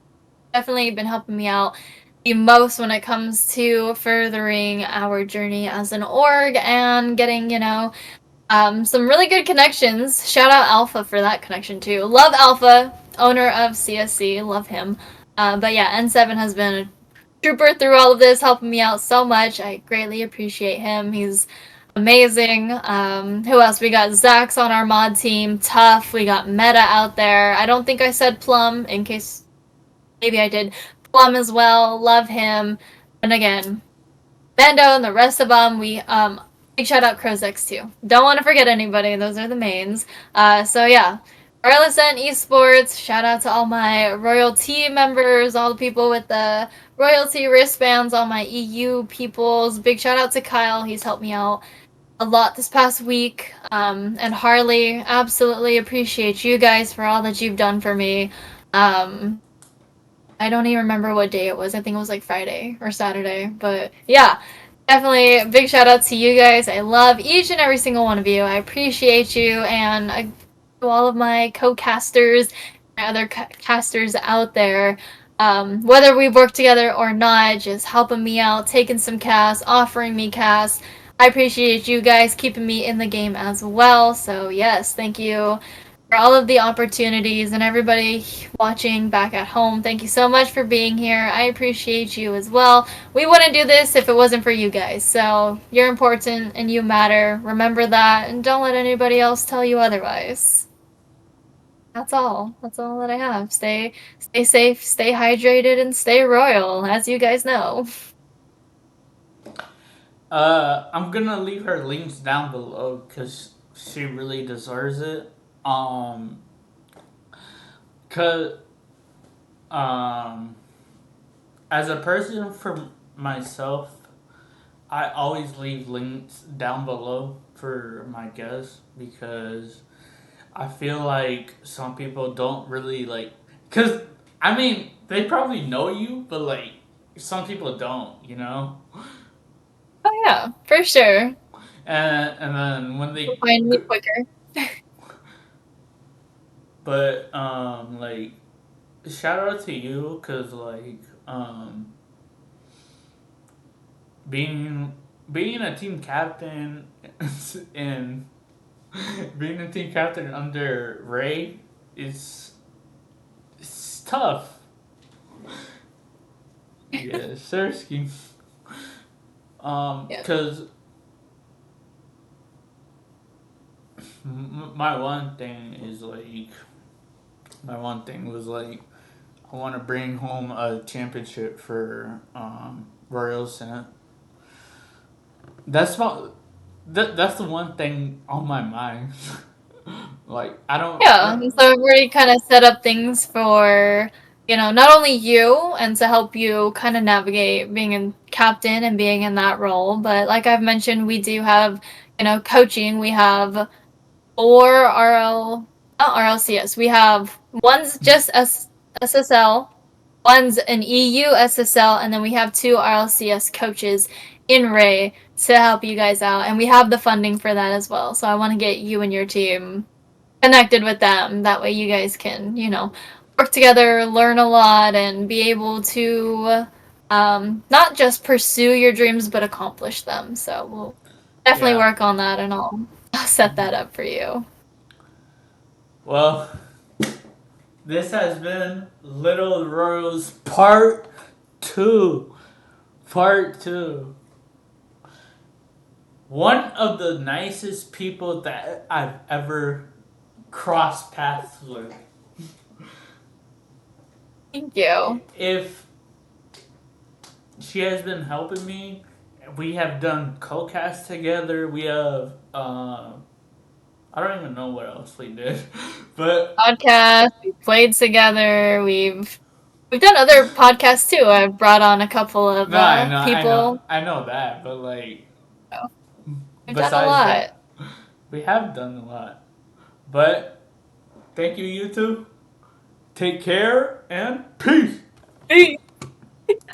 Definitely been helping me out the most when it comes to furthering our journey as an org and getting, some really good connections. Shout out Alpha for that connection too. Love Alpha, owner of CSC. Love him. But yeah, N7 has been a trooper through all of this, helping me out so much. I greatly appreciate him. He's amazing. Who else? We got Zax on our mod team. Tough. We got Meta out there. I don't think I said Plum, in case maybe I did. Plum as well. Love him. And again, Bando and the rest of them, we big shout out Crozex too. Don't want to forget anybody. Those are the mains. So yeah, Royal Ascent Esports. Shout out to all my royalty members, all the people with the royalty wristbands, all my EU peoples. Big shout out to Kyle. He's helped me out a lot this past week. And Harley, absolutely appreciate you guys for all that you've done for me. I don't even remember what day it was. I think it was like Friday or Saturday. But yeah, definitely a big shout out to you guys. I love each and every single one of you. I appreciate you. And to all of my co-casters and other casters out there, whether we work together or not, just helping me out, taking some casts, offering me casts. I appreciate you guys keeping me in the game as well. So yes, thank you for all of the opportunities, and everybody watching back at home. Thank you so much for being here. I appreciate you as well. We wouldn't do this if it wasn't for you guys. So you're important and you matter. Remember that, and don't let anybody else tell you otherwise. That's all. That's all that I have. Stay safe, stay hydrated, and stay royal, as you guys know. I'm gonna leave her links down below because she really deserves it. Cause as a person for myself, I always leave links down below for my guests because I feel like some people don't really like. Cause I mean they probably know you, but like some people don't, you know. Oh yeah, for sure. And then when they find me quicker. But like shout out to you because like being a team captain and being a team captain under Ray is it's tough. Yeah, Sersky. Because my one thing is like my one thing was like I want to bring home a championship for Royal Ascent. That's that's the one thing on my mind. Like I don't. Yeah, so we've already kind of set up things for, not only you and to help you kind of navigate being a captain and being in that role, but like I've mentioned, we do have, coaching. We have 4 not RLCS. We have one's just SSL, one's an EU SSL, and then we have 2 RLCS coaches in Ray to help you guys out, and we have the funding for that as well. So I want to get you and your team connected with them. That way you guys can, work together, learn a lot, and be able to not just pursue your dreams, but accomplish them. So we'll definitely Yeah. work on that, and I'll set that up for you. Well, this has been Little Royals Part 2. Part 2. One of the nicest people that I've ever crossed paths with. Thank you. If she has been helping me, we have done co-cast together. We have, I don't even know what else we did, but Podcast, we played together, we've done other podcasts too. I've brought on a couple of no, people. I know that, but like, So, we've done a besides lot. that, we have done a lot. But thank you, YouTube. Take care and peace. Peace.